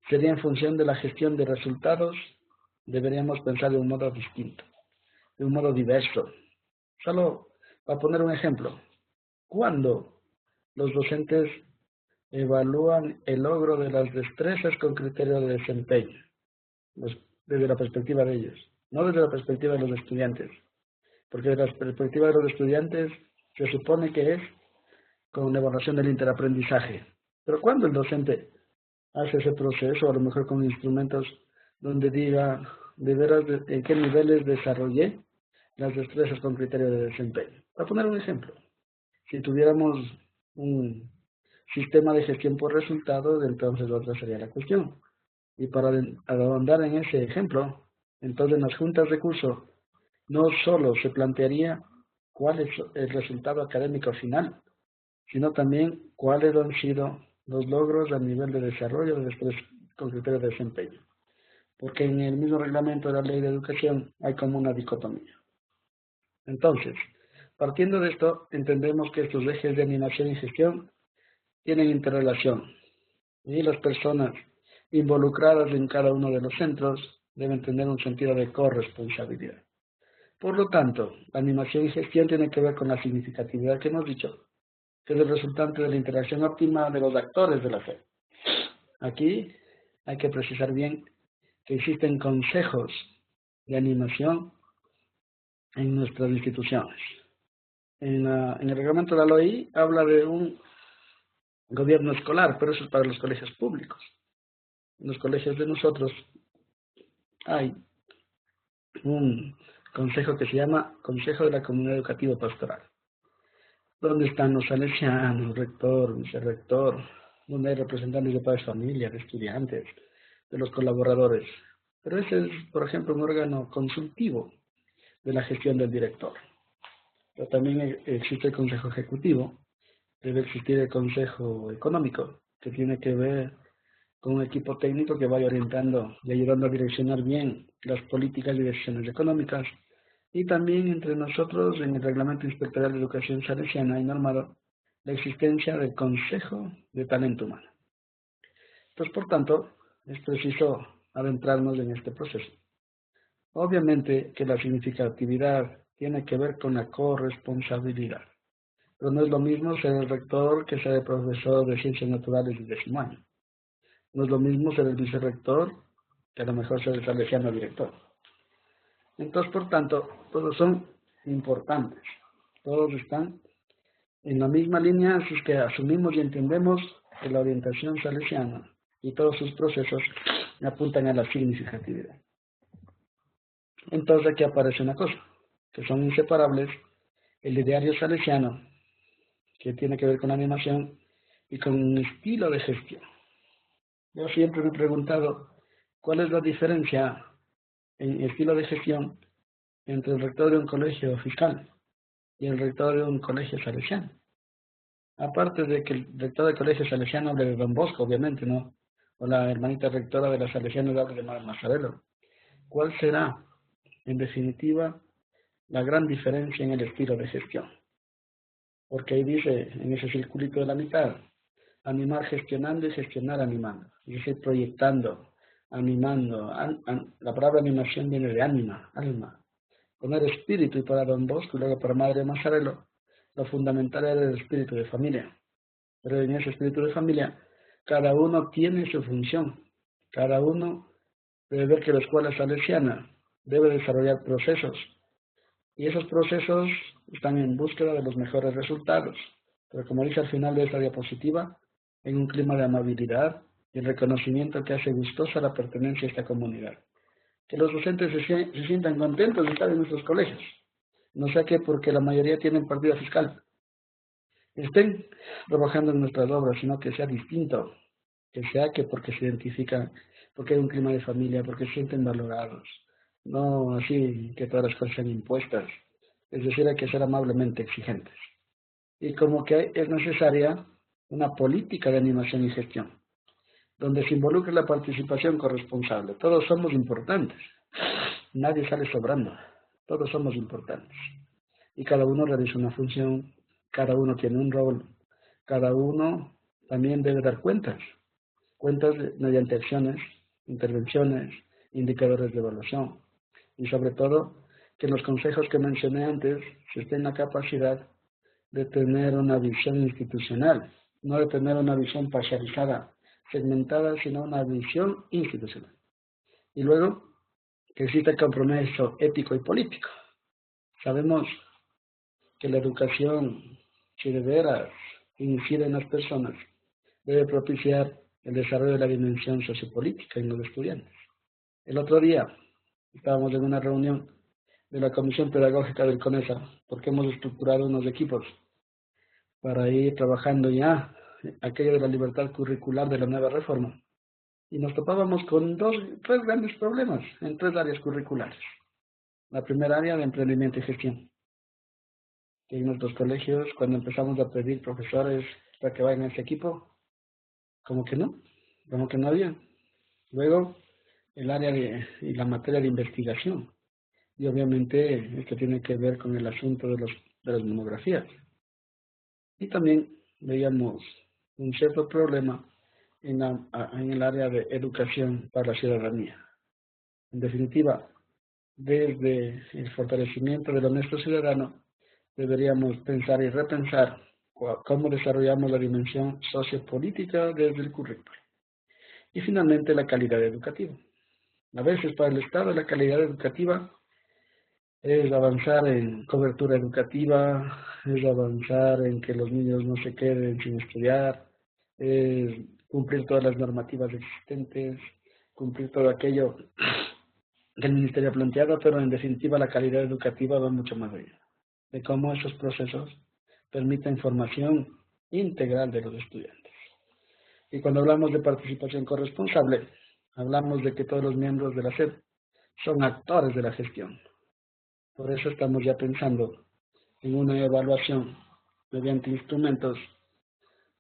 sería en función de la gestión de resultados, deberíamos pensar de un modo distinto, de un modo diverso. Solo para poner un ejemplo, ¿cuándo los docentes evalúan el logro de las destrezas con criterio de desempeño? Desde la perspectiva de ellos, no desde la perspectiva de los estudiantes. Porque desde la perspectiva de los estudiantes se supone que es con la evaluación del interaprendizaje. Pero cuando el docente hace ese proceso, a lo mejor con instrumentos donde diga de veras en qué niveles desarrollé las destrezas con criterio de desempeño. Para poner un ejemplo, si tuviéramos un sistema de gestión por resultados, entonces otra sería la cuestión. Y para ahondar en ese ejemplo, entonces en las juntas de curso no solo se plantearía cuál es el resultado académico final, sino también cuáles han sido los logros a nivel de desarrollo después con criterio de desempeño. Porque en el mismo reglamento de la Ley de Educación hay como una dicotomía. Entonces, partiendo de esto, entendemos que estos ejes de animación y gestión tienen interrelación y las personas involucradas en cada uno de los centros deben tener un sentido de corresponsabilidad. Por lo tanto, la animación y gestión tienen que ver con la significatividad que hemos dicho, que es el resultante de la interacción óptima de los actores de la fe. Aquí hay que precisar bien que existen consejos de animación en nuestras instituciones. En el reglamento de la LOI habla de un gobierno escolar, pero eso es para los colegios públicos. En los colegios de nosotros hay un consejo que se llama Consejo de la Comunidad Educativa Pastoral, donde están los salesianos, rector, vicerrector, donde hay representantes de padres de familia, de estudiantes, de los colaboradores. Pero ese es, por ejemplo, un órgano consultivo de la gestión del director. Pero también existe el Consejo Ejecutivo, debe existir el Consejo Económico, que tiene que ver con un equipo técnico que vaya orientando y ayudando a direccionar bien las políticas y decisiones económicas. Y también entre nosotros, en el Reglamento Inspectoral de Educación Salesiana, hay normado la existencia del Consejo de Talento Humano. Pues, por tanto, es preciso adentrarnos en este proceso. Obviamente que la significatividad tiene que ver con la corresponsabilidad, pero no es lo mismo ser el rector que ser el profesor de Ciencias Naturales de 10º año. No es lo mismo ser el vicerrector que a lo mejor ser el salesiano director. Entonces, por tanto, todos son importantes. Todos están en la misma línea, así es que asumimos y entendemos que la orientación salesiana y todos sus procesos apuntan a la significatividad. Entonces aquí aparece una cosa, que son inseparables el ideario salesiano, que tiene que ver con la animación, y con un estilo de gestión. Yo siempre me he preguntado cuál es la diferencia en estilo de gestión entre el rector de un colegio fiscal y el rector de un colegio salesiano. Aparte de que el rector del colegio salesiano hable de Don Bosco, obviamente, ¿no? O la hermanita rectora de la salesiana hable de Mazarelo. ¿Cuál será, en definitiva, la gran diferencia en el estilo de gestión? Porque ahí dice, en ese circulito de la mitad, animar gestionando y gestionar animando. Dice proyectando, animando. La palabra animación viene de ánima, alma. Poner espíritu, y para Don Bosco y luego para Madre Mazarelo, lo fundamental era el espíritu de familia. Pero en ese espíritu de familia, cada uno tiene su función. Cada uno debe ver que la escuela salesiana debe desarrollar procesos. Y esos procesos están en búsqueda de los mejores resultados. Pero como dice al final de esta diapositiva, en un clima de amabilidad y el reconocimiento que hace gustosa la pertenencia a esta comunidad. Que los docentes se sientan contentos de estar en nuestros colegios. No sea que porque la mayoría tienen partida fiscal estén trabajando en nuestras obras, sino que sea distinto. Que sea que porque se identifican, porque hay un clima de familia, porque se sienten valorados. No así que todas las cosas sean impuestas. Es decir, hay que ser amablemente exigentes. Y como que es necesaria una política de animación y gestión, donde se involucre la participación corresponsable. Todos somos importantes. Nadie sale sobrando. Todos somos importantes. Y cada uno realiza una función, cada uno tiene un rol, cada uno también debe dar cuentas mediante acciones, intervenciones, indicadores de evaluación. Y sobre todo, que en los consejos que mencioné antes se esté en la capacidad de tener una visión institucional, no de tener una visión parcializada, segmentada, sino una visión institucional. Y luego, que exista compromiso ético y político. Sabemos que la educación, si de veras incide en las personas, debe propiciar el desarrollo de la dimensión sociopolítica en los estudiantes. El otro día estábamos en una reunión de la Comisión Pedagógica del CONESA, porque hemos estructurado unos equipos para ir trabajando ya aquello de la libertad curricular de la nueva reforma. Y nos topábamos con tres grandes problemas en tres áreas curriculares. La primera área de emprendimiento y gestión. Que en nuestros colegios, cuando empezamos a pedir profesores para que vayan a ese equipo, como que no había. Luego, el área y la materia de investigación. Y obviamente esto tiene que ver con el asunto de las monografías. Y también veíamos un cierto problema en el área de educación para la ciudadanía. En definitiva, desde el fortalecimiento del honesto ciudadano, deberíamos pensar y repensar cómo desarrollamos la dimensión sociopolítica desde el currículo. Y finalmente, la calidad educativa. A veces para el Estado la calidad educativa es avanzar en cobertura educativa, es avanzar en que los niños no se queden sin estudiar, es cumplir todas las normativas existentes, cumplir todo aquello que el Ministerio ha planteado, pero en definitiva la calidad educativa va mucho más allá, de cómo esos procesos permiten formación integral de los estudiantes. Y cuando hablamos de participación corresponsable, hablamos de que todos los miembros de la SED son actores de la gestión. Por eso estamos ya pensando en una evaluación mediante instrumentos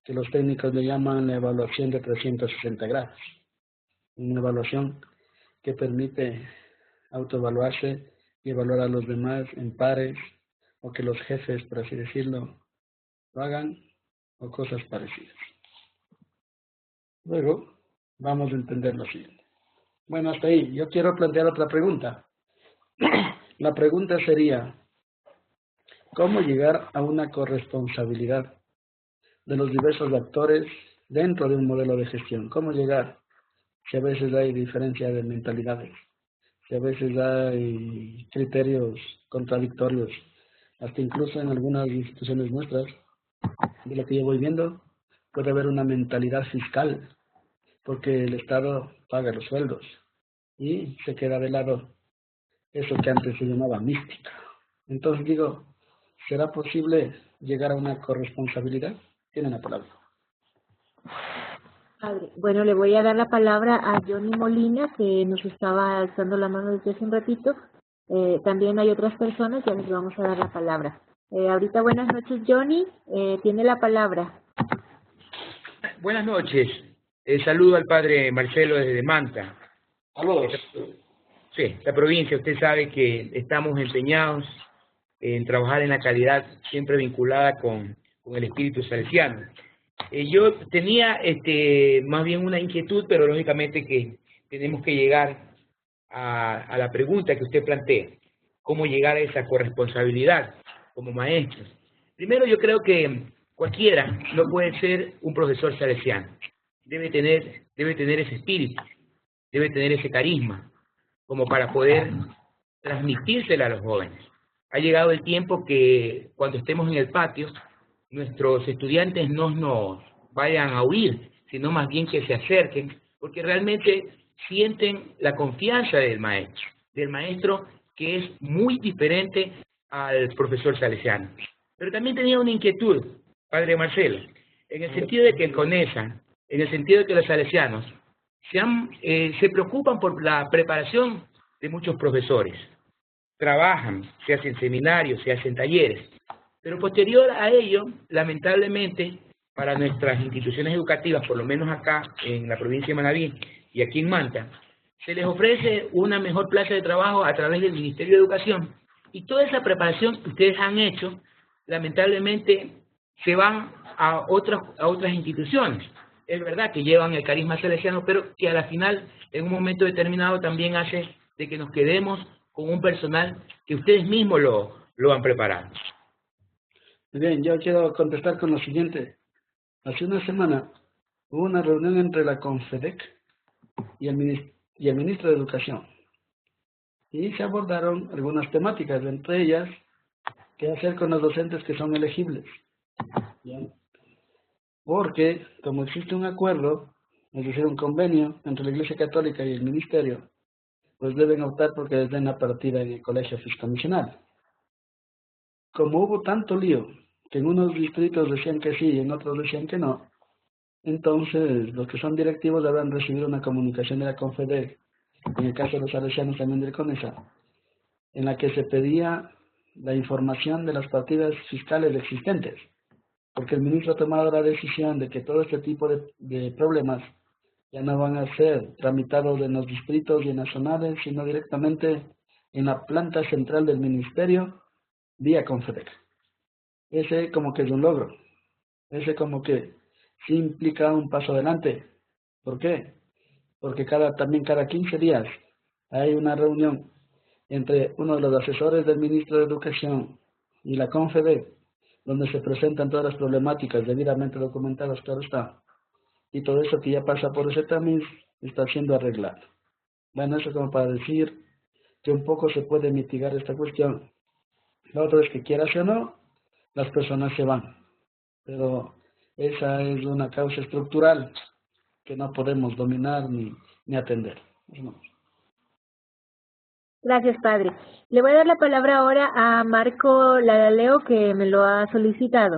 que los técnicos le llaman la evaluación de 360 grados. Una evaluación que permite autoevaluarse y evaluar a los demás en pares, o que los jefes, por así decirlo, lo hagan, o cosas parecidas. Luego, vamos a entender lo siguiente. Bueno, hasta ahí. Yo quiero plantear otra pregunta. La pregunta sería, ¿cómo llegar a una corresponsabilidad de los diversos actores dentro de un modelo de gestión? ¿Cómo llegar? Si a veces hay diferencia de mentalidades, si a veces hay criterios contradictorios, hasta incluso en algunas instituciones nuestras, de lo que yo voy viendo, puede haber una mentalidad fiscal, porque el Estado paga los sueldos y se queda de lado eso que antes se llamaba mística. Entonces digo, ¿será posible llegar a una corresponsabilidad? Tienen la palabra. Padre. Bueno, le voy a dar la palabra a Johnny Molina, que nos estaba alzando la mano desde hace un ratito. También hay otras personas, ya les vamos a dar la palabra. Ahorita buenas noches, Johnny. Tiene la palabra. Buenas noches. Saludo al padre Marcelo desde Manta. Saludos. Sí, la provincia. Usted sabe que estamos empeñados en trabajar en la calidad siempre vinculada con el espíritu salesiano. Yo tenía más bien una inquietud, pero lógicamente que tenemos que llegar a la pregunta que usted plantea. ¿Cómo llegar a esa corresponsabilidad como maestros? Primero, yo creo que cualquiera no puede ser un profesor salesiano. Debe tener ese espíritu, debe tener ese carisma, como para poder transmitírsela a los jóvenes. Ha llegado el tiempo que cuando estemos en el patio, nuestros estudiantes no nos vayan a huir, sino más bien que se acerquen, porque realmente sienten la confianza del maestro que es muy diferente al profesor salesiano. Pero también tenía una inquietud, padre Marcelo, en el sentido de que en el sentido de que los salesianos se preocupan por la preparación de muchos profesores. Trabajan, se hacen seminarios, se hacen talleres, pero posterior a ello, lamentablemente, para nuestras instituciones educativas, por lo menos acá en la provincia de Manabí y aquí en Manta, se les ofrece una mejor plaza de trabajo a través del Ministerio de Educación, y toda esa preparación que ustedes han hecho, lamentablemente, se van a otras instituciones. Es verdad que llevan el carisma salesiano, pero que a la final, en un momento determinado, también hace de que nos quedemos con un personal que ustedes mismos lo han preparado. Bien, yo quiero contestar con lo siguiente. Hace una semana hubo una reunión entre la Confedec y el ministro de Educación. Y se abordaron algunas temáticas, entre ellas, qué hacer con los docentes que son elegibles. ¿Bien? Porque, como existe un acuerdo, es decir, un convenio entre la Iglesia Católica y el Ministerio, pues deben optar porque les den la partida en el colegio fiscomisional. Como hubo tanto lío, que en unos distritos decían que sí y en otros decían que no, entonces los que son directivos habrán recibido una comunicación de la Confedec, en el caso de los salesianos también del CONESA, en la que se pedía la información de las partidas fiscales existentes, porque el ministro ha tomado la decisión de que todo este tipo de problemas ya no van a ser tramitados en los distritos y en las zonales, sino directamente en la planta central del ministerio, vía Confedec. Ese como que es un logro, ese como que sí implica un paso adelante. ¿Por qué? Porque también cada 15 días hay una reunión entre uno de los asesores del ministro de Educación y la Confedec, donde se presentan todas las problemáticas debidamente documentadas, claro está, y todo eso que ya pasa por ese tamiz está siendo arreglado. Bueno, eso como para decir que un poco se puede mitigar esta cuestión. La otra es que quieras o no, las personas se van, pero esa es una causa estructural que no podemos dominar ni atender. No. Gracias, Padre. Le voy a dar la palabra ahora a Marco Ladaleo, que me lo ha solicitado.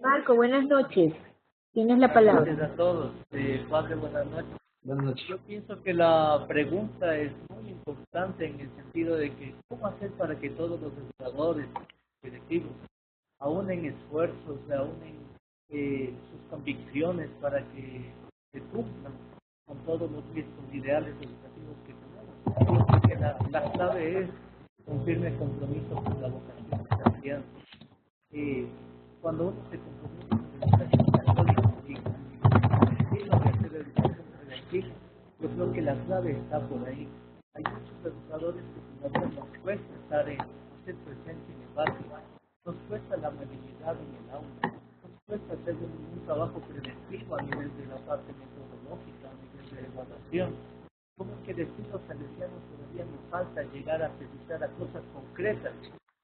Marco, buenas noches. Tienes la palabra. Buenas noches a todos. Padre, buenas noches. Buenas noches. Yo pienso que la pregunta es muy importante en el sentido de que cómo hacer para que todos los educadores directivos aúnen esfuerzos, aúnen sus convicciones para que se cumplan con todos los ideales educativos que tenemos. Yo creo que la clave es un firme compromiso con la vocación cristiana. Cuando uno se compromete con la educación católica y con el estilo de hacer educación preventiva, yo creo que la clave está por ahí. Hay muchos educadores que todavía nos cuesta estar hacer presente en el barrio, nos cuesta la movilidad en el aula, nos cuesta hacer un trabajo preventivo a nivel de la parte metodológica, a nivel de evaluación. Como que de estilo salesiano todavía nos falta llegar a precisar a cosas concretas,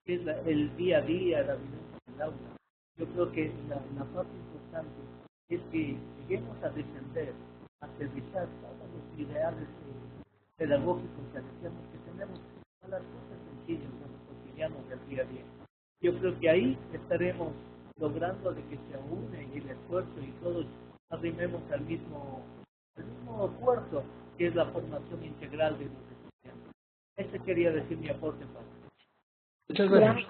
que es el día a día, la vivencia del aula. Yo creo que la parte importante es que lleguemos a defender, a aterrizar todos los ideales pedagógicos salesianos que tenemos a las cosas sencillas, a los cotidianos del día a día. Yo creo que ahí estaremos logrando de que se aúne el esfuerzo y todos arrimemos al mismo esfuerzo que es la formación integral de los estudiantes. Ese quería decir mi aporte, padre. Muchas gracias.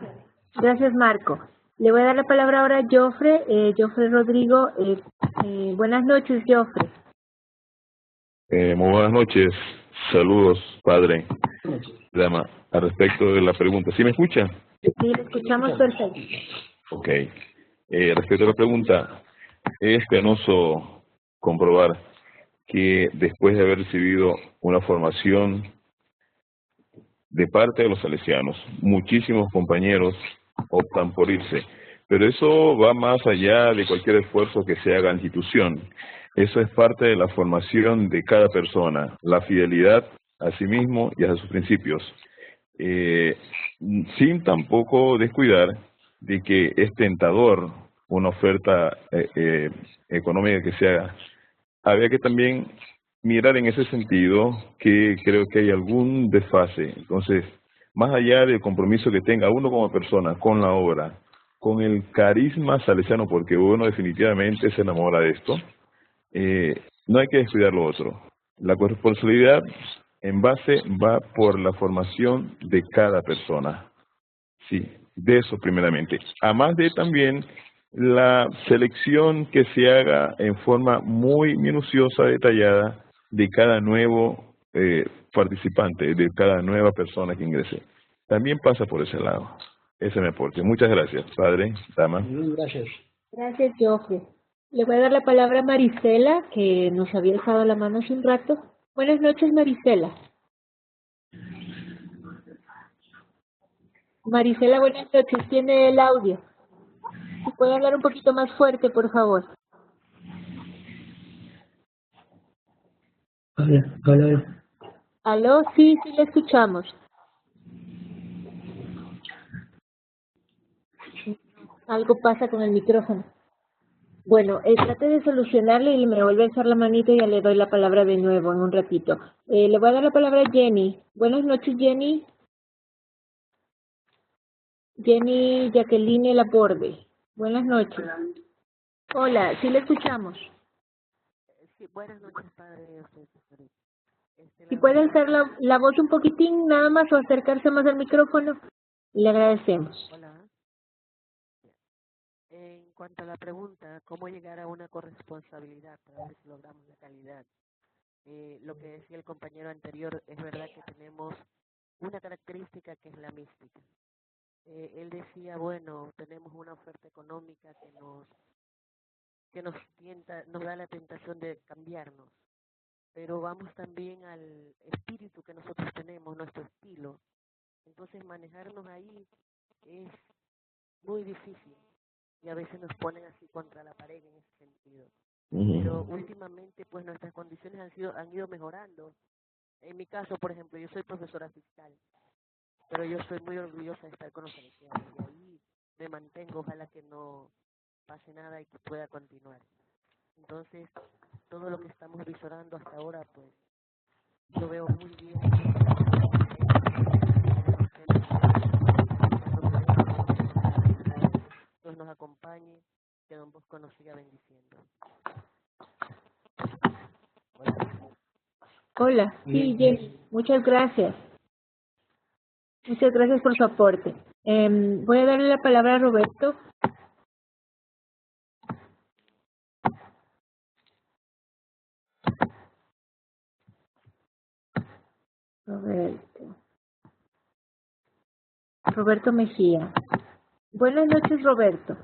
Gracias, Marco. Le voy a dar la palabra ahora a Jofre, Jofre Rodrigo. Buenas noches, Jofre. Muy buenas noches. Saludos, padre. Dama, al respecto de la pregunta. ¿Sí me escucha? Sí, le escuchamos perfecto. Ok. Respecto a la pregunta, es penoso comprobar que después de haber recibido una formación de parte de los salesianos, muchísimos compañeros optan por irse. Pero eso va más allá de cualquier esfuerzo que se haga en la institución. Eso es parte de la formación de cada persona, la fidelidad a sí mismo y a sus principios. Sin tampoco descuidar de que es tentador una oferta económica que se haga. Había que también mirar en ese sentido que creo que hay algún desfase. Entonces, más allá del compromiso que tenga uno como persona con la obra, con el carisma salesiano, porque uno definitivamente se enamora de esto, no hay que descuidar lo otro. La corresponsabilidad en base va por la formación de cada persona. Sí, de eso primeramente. Además de también la selección que se haga en forma muy minuciosa, detallada, de cada nuevo participante, de cada nueva persona que ingrese. También pasa por ese lado. Ese es mi aporte. Muchas gracias, padre, dama. Gracias. Gracias, Jofre. Le voy a dar la palabra a Marisela, que nos había dejado la mano hace un rato. Buenas noches, Marisela. Marisela, buenas noches. Tiene el audio. Si puede hablar un poquito más fuerte, por favor. Hola. ¿Aló? Sí, le escuchamos. Algo pasa con el micrófono. Bueno, trate de solucionarle y me vuelve a echar la manita y ya le doy la palabra de nuevo en un ratito. Le voy a dar la palabra a Jenny. Buenas noches, Jenny. Jenny Jacqueline Laborde. Buenas noches. Hola, sí le escuchamos. Sí, buenas noches, padre. Si puede alzar la voz un poquitín, nada más, o acercarse más al micrófono, le agradecemos. Hola. En cuanto a la pregunta, ¿cómo llegar a una corresponsabilidad para ver si logramos la calidad? Lo que decía el compañero anterior, es verdad que tenemos una característica que es la mística. Él decía, bueno, tenemos una oferta económica que nos da la tentación de cambiarnos, pero vamos también al espíritu que nosotros tenemos, nuestro estilo. Entonces manejarnos ahí es muy difícil y a veces nos ponen así contra la pared en ese sentido. Pero últimamente pues nuestras condiciones han ido mejorando. En mi caso, por ejemplo, yo soy profesora fiscal, pero yo soy muy orgullosa de estar con los salesianos y ahí me mantengo, ojalá que no pase nada y que pueda continuar. Entonces, todo lo que estamos visorando hasta ahora, pues, lo veo muy bien. Dios nos acompañe, que Don Bosco nos siga bendiciendo. Hola, sí, Jenny, muchas gracias. Muchas gracias por su aporte. Voy a darle la palabra a Roberto. Roberto Mejía. Buenas noches, Roberto.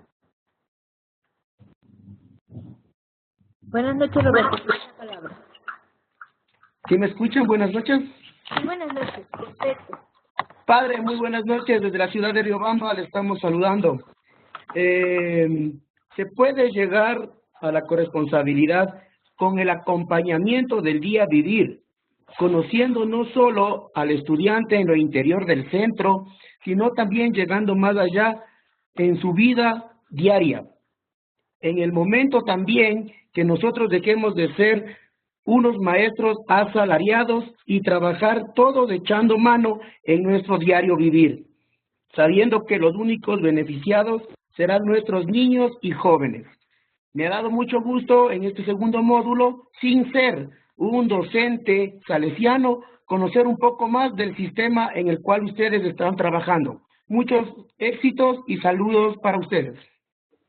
Buenas noches, Roberto. La palabra. ¿Sí me escuchan? Buenas noches. Sí, buenas noches. Perfecto. Padre, muy buenas noches. Desde la ciudad de Riobamba le estamos saludando. Se puede llegar a la corresponsabilidad con el acompañamiento del día vivir, conociendo no solo al estudiante en lo interior del centro, sino también llegando más allá en su vida diaria. En el momento también que nosotros dejemos de ser unos maestros asalariados y trabajar todos echando mano en nuestro diario vivir, sabiendo que los únicos beneficiados serán nuestros niños y jóvenes. Me ha dado mucho gusto en este segundo módulo, sin ser un docente salesiano, conocer un poco más del sistema en el cual ustedes están trabajando. Muchos éxitos y saludos para ustedes.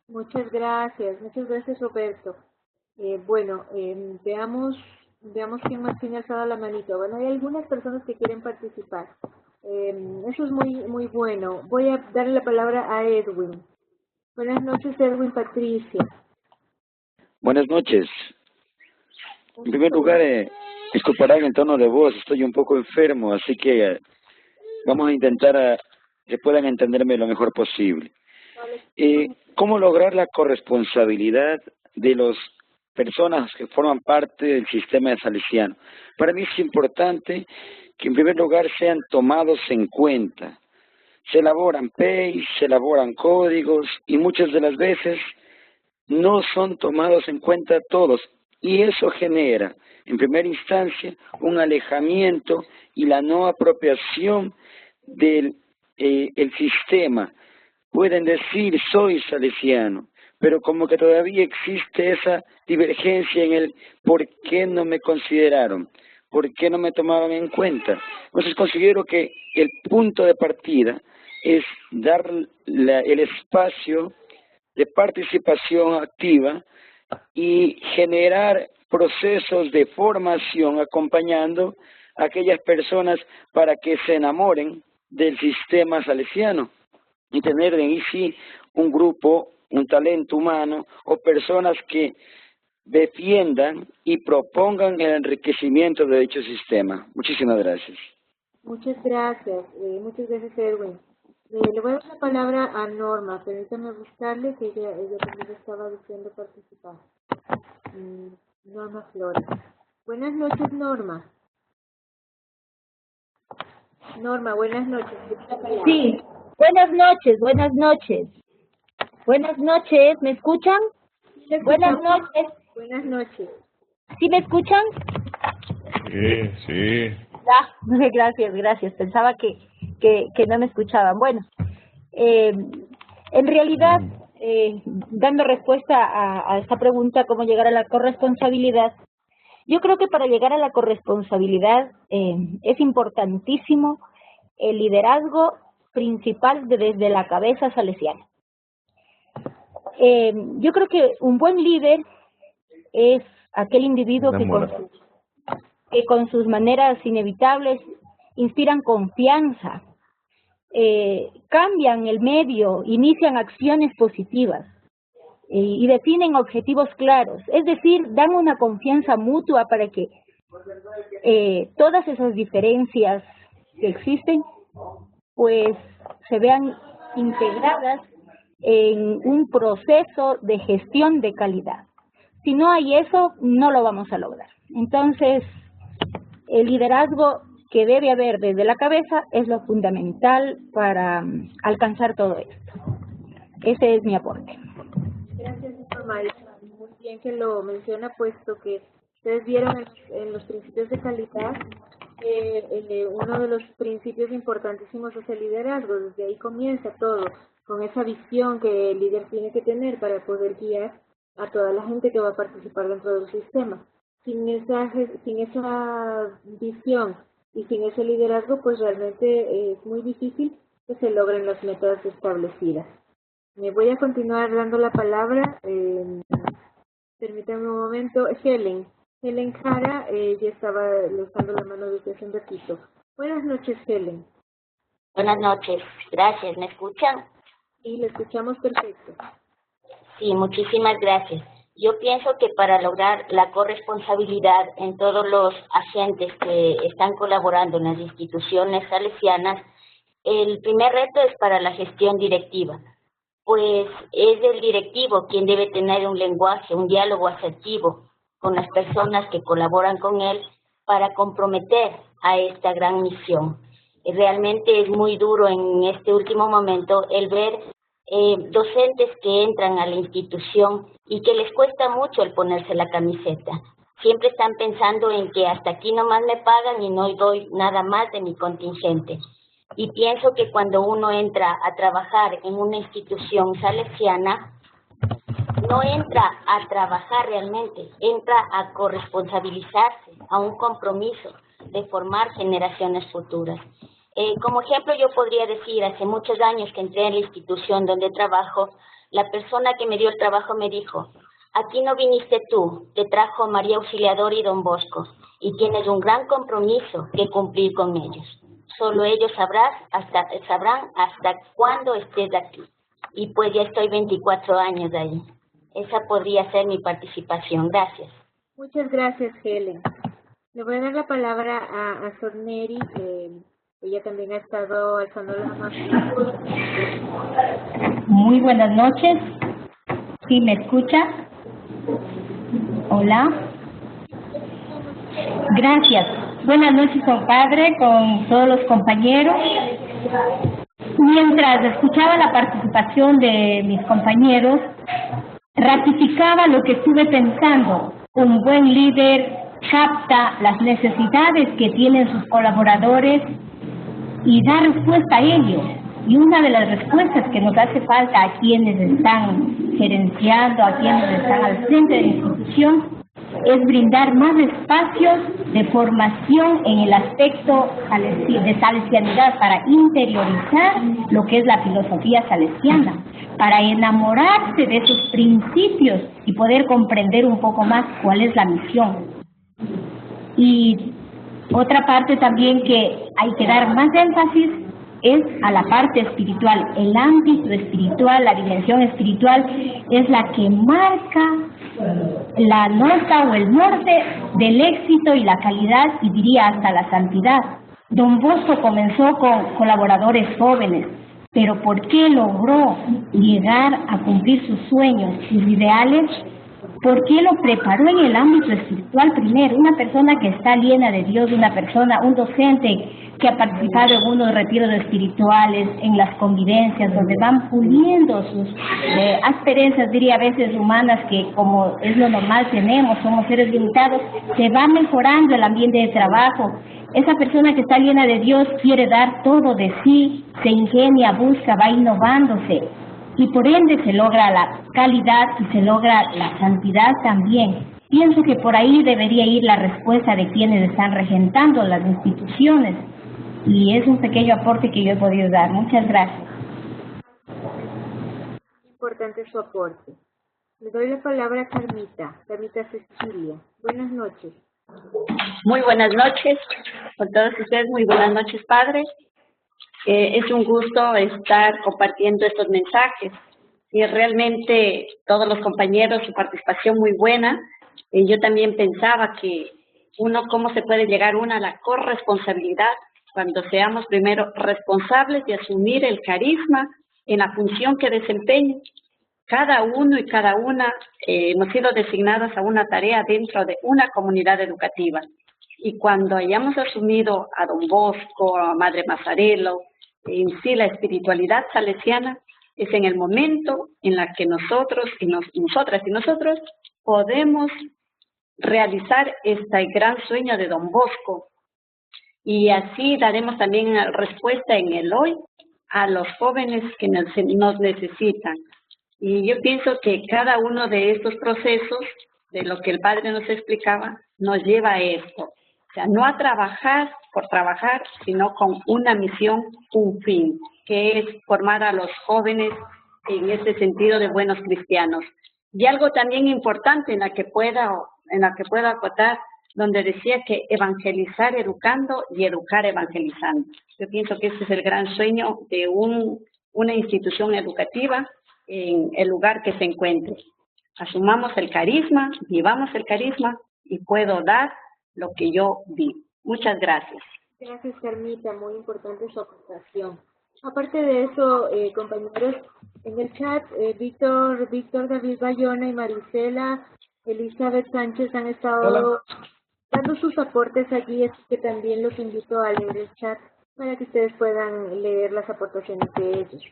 Muchas gracias Roberto. Veamos quién más tiene alzado la manito. Bueno, hay algunas personas que quieren participar. Eso es muy bueno. Voy a darle la palabra a Edwin. Buenas noches, Edwin Patricia. Buenas noches. En primer lugar, disculparán el tono de voz, estoy un poco enfermo, así que vamos a intentar que puedan entenderme lo mejor posible. ¿Cómo lograr la corresponsabilidad de las personas que forman parte del sistema salesiano? Para mí es importante que en primer lugar sean tomados en cuenta. Se elaboran PEIs, se elaboran códigos y muchas de las veces no son tomados en cuenta todos, y eso genera, en primera instancia, un alejamiento y la no apropiación del el sistema. Pueden decir, soy salesiano, pero como que todavía existe esa divergencia en el por qué no me consideraron, por qué no me tomaban en cuenta. Entonces considero que el punto de partida es dar el espacio de participación activa y generar procesos de formación acompañando a aquellas personas para que se enamoren del sistema salesiano y tener en sí un grupo, un talento humano o personas que defiendan y propongan el enriquecimiento de dicho sistema. Muchísimas gracias. Muchas gracias Edwin. Le voy a dar la palabra a Norma, permítame buscarle que ella también estaba deseando participar. Norma Flores. Buenas noches, Norma. Norma, buenas noches. Sí, buenas noches. Buenas noches, ¿me escuchan? Buenas noches. Buenas noches. ¿Sí me escuchan? Sí. Gracias. Pensaba que no me escuchaban. Bueno, en realidad, dando respuesta a esta pregunta, ¿cómo llegar a la corresponsabilidad? Yo creo que para llegar a la corresponsabilidad es importantísimo el liderazgo principal desde la cabeza salesiana. Yo creo que un buen líder es aquel individuo que con sus maneras inevitables inspiran confianza, cambian el medio, inician acciones positivas y definen objetivos claros. Es decir, dan una confianza mutua para que todas esas diferencias que existen pues se vean integradas en un proceso de gestión de calidad. Si no hay eso, no lo vamos a lograr. Entonces, el liderazgo que debe haber desde la cabeza es lo fundamental para alcanzar todo esto. Ese es mi aporte. Gracias, Norma. Muy bien que lo menciona, puesto que ustedes vieron en los principios de calidad uno de los principios importantísimos es el liderazgo. Desde ahí comienza todo, con esa visión que el líder tiene que tener para poder guiar a toda la gente que va a participar dentro del sistema. Sin esa visión y sin ese liderazgo, pues realmente es muy difícil que se logren las metas establecidas. Me voy a continuar dando la palabra. Permítanme un momento. Helen Jara, ya estaba levantando la mano desde hace un ratito. Buenas noches, Helen. Buenas noches, gracias. ¿Me escuchan? Sí, le escuchamos perfecto. Sí, muchísimas gracias. Yo pienso que para lograr la corresponsabilidad en todos los agentes que están colaborando en las instituciones salesianas, el primer reto es para la gestión directiva, pues es el directivo quien debe tener un lenguaje, un diálogo asertivo con las personas que colaboran con él para comprometer a esta gran misión. Realmente es muy duro en este último momento el ver docentes que entran a la institución y que les cuesta mucho el ponerse la camiseta. Siempre están pensando en que hasta aquí nomás me pagan y no doy nada más de mi contingente. Y pienso que cuando uno entra a trabajar en una institución salesiana, no entra a trabajar realmente, entra a corresponsabilizarse, a un compromiso de formar generaciones futuras. Como ejemplo, yo podría decir, hace muchos años que entré en la institución donde trabajo, la persona que me dio el trabajo me dijo: aquí no viniste tú, te trajo María Auxiliadora y Don Bosco, y tienes un gran compromiso que cumplir con ellos. Solo ellos sabrán hasta cuándo estés aquí. Y pues ya estoy 24 años ahí. Esa podría ser mi participación. Gracias. Muchas gracias, Helen. Le voy a dar la palabra a Sorneri, ella también ha estado alzando la mano. Muy buenas noches. ¿Sí me escucha? Hola. Gracias. Buenas noches, compadre, con todos los compañeros. Mientras escuchaba la participación de mis compañeros, ratificaba lo que estuve pensando. Un buen líder capta las necesidades que tienen sus colaboradores y da respuesta a ellos. Y una de las respuestas que nos hace falta a quienes están gerenciando, a quienes están al frente de la institución, es brindar más espacios de formación en el aspecto de salesianidad para interiorizar lo que es la filosofía salesiana, para enamorarse de esos principios y poder comprender un poco más cuál es la misión. Y otra parte también que hay que dar más énfasis es a la parte espiritual. El ámbito espiritual, la dimensión espiritual es la que marca la nota o el norte del éxito y la calidad, y diría hasta la santidad. Don Bosco comenzó con colaboradores jóvenes, pero ¿por qué logró llegar a cumplir sus sueños, sus ideales? ¿Por qué lo preparó en el ámbito espiritual primero? Una persona que está llena de Dios, un docente que ha participado en unos retiros espirituales, en las convivencias, donde van puliendo sus asperezas, diría a veces humanas, que como es lo normal tenemos, somos seres limitados, se va mejorando el ambiente de trabajo. Esa persona que está llena de Dios quiere dar todo de sí, se ingenia, busca, va innovándose. Y por ende se logra la calidad y se logra la santidad también. Pienso que por ahí debería ir la respuesta de quienes están regentando las instituciones. Y es un pequeño aporte que yo he podido dar. Muchas gracias. Importante su aporte. Le doy la palabra a Carmita Cecilia. Buenas noches. Muy buenas noches con todos ustedes. Muy buenas noches, padres. Es un gusto estar compartiendo estos mensajes y realmente todos los compañeros, su participación muy buena. Yo también pensaba que cómo se puede llegar a la corresponsabilidad cuando seamos primero responsables de asumir el carisma en la función que desempeñen. Cada uno y cada una hemos sido designados a una tarea dentro de una comunidad educativa. Y cuando hayamos asumido a Don Bosco, a Madre Mazzarello, en sí la espiritualidad salesiana, es en el momento en la que nosotras y nosotros podemos realizar este gran sueño de Don Bosco. Y así daremos también respuesta en el hoy a los jóvenes que nos necesitan. Y yo pienso que cada uno de estos procesos, de lo que el Padre nos explicaba, nos lleva a esto. O sea, no a trabajar por trabajar, sino con una misión, un fin, que es formar a los jóvenes en este sentido de buenos cristianos. Y algo también importante en la que pueda acotar, donde decía que evangelizar educando y educar evangelizando. Yo pienso que este es el gran sueño de una institución educativa en el lugar que se encuentre. Asumamos el carisma, vivamos el carisma y puedo dar lo que yo vivo. Muchas gracias. Gracias, Carmita, muy importante su aportación. Aparte de eso, compañeros, en el chat, Víctor David Bayona y Marisela Elizabeth Sánchez han estado dando sus aportes allí, así que también los invito a leer el chat para que ustedes puedan leer las aportaciones de ellos.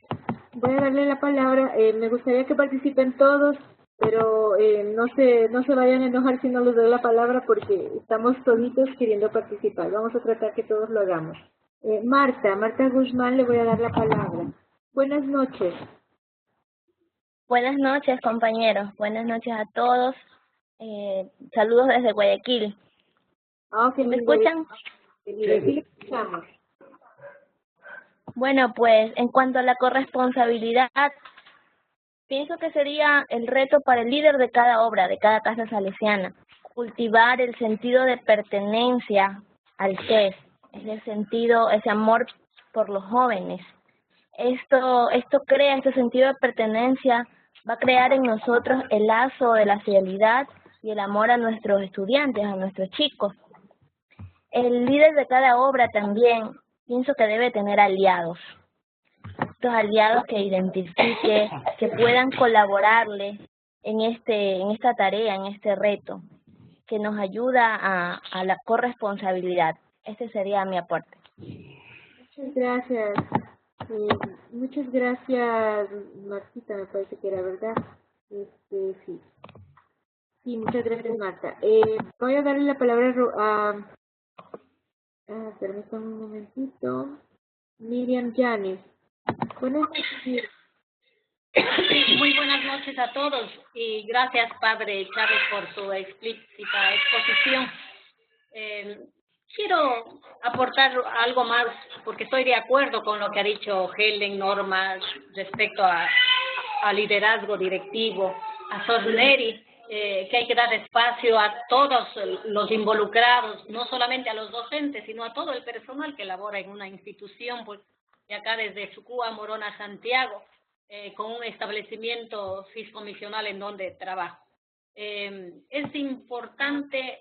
Voy a darle la palabra, me gustaría que participen todos, pero no se vayan a enojar si no les doy la palabra porque estamos toditos queriendo participar. Vamos a tratar que todos lo hagamos. Marta Guzmán, le voy a dar la palabra. Buenas noches. Buenas noches, compañeros. Buenas noches a todos. Saludos desde Guayaquil. ¿Me escuchan? Sí, escuchamos. Bueno, pues en cuanto a la corresponsabilidad, pienso que sería el reto para el líder de cada obra, de cada casa salesiana, cultivar el sentido de pertenencia al ser, ese sentido, ese amor por los jóvenes. Esto crea este sentido de pertenencia, va a crear en nosotros el lazo de la fidelidad y el amor a nuestros estudiantes, a nuestros chicos. El líder de cada obra también pienso que debe tener aliados. Estos aliados que identifique, que puedan colaborarle en esta tarea, en este reto, que nos ayuda a la corresponsabilidad. Ese sería mi aporte. Muchas gracias. Muchas gracias, Martita, me parece que era verdad. Sí. Sí, muchas gracias, Marta. Voy a darle la palabra permítame un momentito. Miriam Llanes. Buenas noches. Muy buenas noches a todos y gracias, Padre Chávez, por su explícita exposición. Quiero aportar algo más porque estoy de acuerdo con lo que ha dicho Helen, Norma, respecto a liderazgo directivo, a Sosneri, que hay que dar espacio a todos los involucrados, no solamente a los docentes, sino a todo el personal que labora en una institución, pues de acá desde Sucúa, Morona, Santiago, con un establecimiento fiscomisional en donde trabajo. Es importante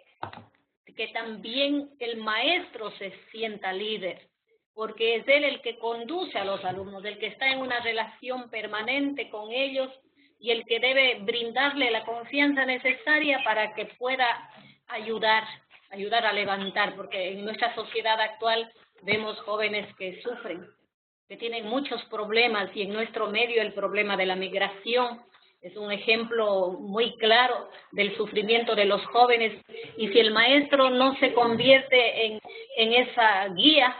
que también el maestro se sienta líder, porque es él el que conduce a los alumnos, el que está en una relación permanente con ellos y el que debe brindarle la confianza necesaria para que pueda ayudar a levantar, porque en nuestra sociedad actual vemos jóvenes que sufren, que tienen muchos problemas, y en nuestro medio el problema de la migración es un ejemplo muy claro del sufrimiento de los jóvenes, y si el maestro no se convierte en esa guía,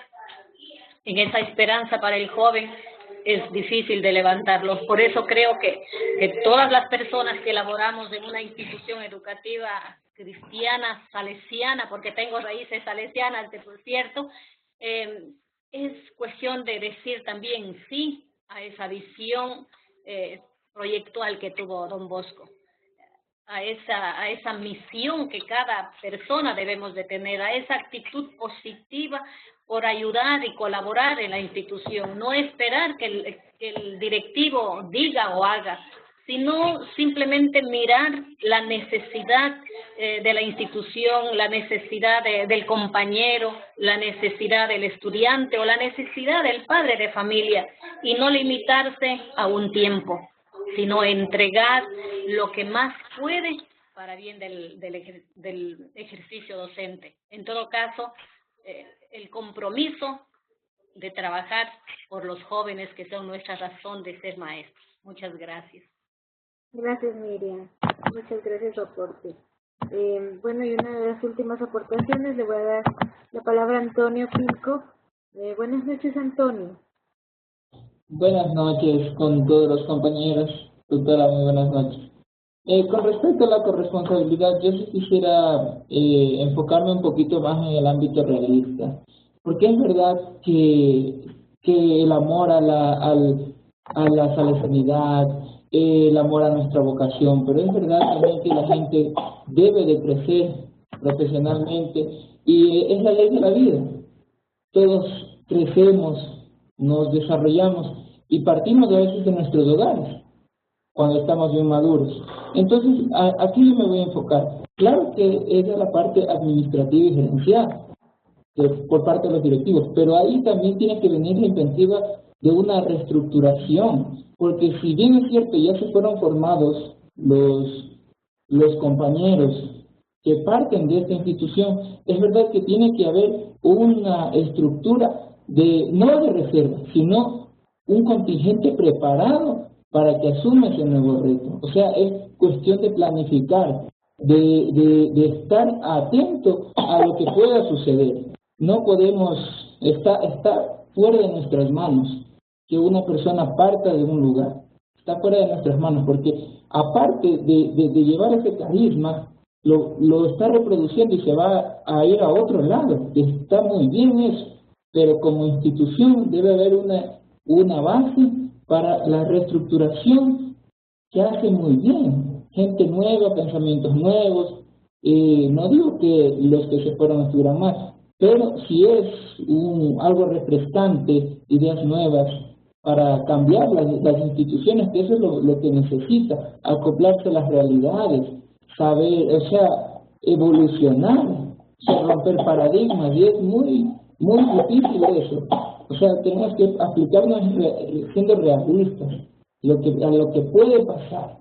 en esa esperanza para el joven, es difícil de levantarlos. Por eso creo que todas las personas que laboramos en una institución educativa cristiana, salesiana, porque tengo raíces salesianas, por cierto, es cuestión de decir también sí a esa visión proyectual que tuvo Don Bosco, a esa misión que cada persona debemos de tener, a esa actitud positiva por ayudar y colaborar en la institución, no esperar que el directivo diga o haga, sino simplemente mirar la necesidad de la institución, la necesidad del compañero, la necesidad del estudiante o la necesidad del padre de familia, y no limitarse a un tiempo, sino entregar lo que más puede para bien del ejercicio docente. En todo caso, el compromiso de trabajar por los jóvenes que son nuestra razón de ser maestros. Muchas gracias. Gracias, Miriam. Muchas gracias por su aporte. Bueno, y una de las últimas aportaciones le voy a dar la palabra a Antonio Pilco. Buenas noches, Antonio. Buenas noches con todos los compañeros. Doctora, muy buenas noches. Con respecto a la corresponsabilidad, yo sí quisiera enfocarme un poquito más en el ámbito realista, porque es verdad que el amor a la salesianidad, el amor a nuestra vocación, pero es verdad también que la gente debe de crecer profesionalmente, y es la ley de la vida. Todos crecemos, nos desarrollamos y partimos a veces de nuestros hogares cuando estamos bien maduros. Entonces, aquí yo me voy a enfocar. Claro que es de la parte administrativa y gerencial por parte de los directivos, pero ahí también tiene que venir la inventiva de una reestructuración, porque si bien es cierto, ya se fueron formados los compañeros que parten de esta institución, es verdad que tiene que haber una estructura no de reserva, sino un contingente preparado para que asuma ese nuevo reto. O sea, es cuestión de planificar, de estar atento a lo que pueda suceder. No podemos estar fuera de nuestras manos que una persona parta de un lugar. está fuera de nuestras manos, porque aparte de llevar ese carisma, lo está reproduciendo y se va a ir a otro lado. Está muy bien eso, pero como institución debe haber una base para la reestructuración que hace muy bien. Gente nueva, pensamientos nuevos. No digo que los que se fueron estuvieran más, pero si es algo refrescante, ideas nuevas, para cambiar las instituciones, que eso es lo que necesita, acoplarse a las realidades, saber, o sea, evolucionar, o sea, romper paradigmas, y es muy difícil eso. O sea, tenemos que aplicarnos siendo realistas a lo que puede pasar.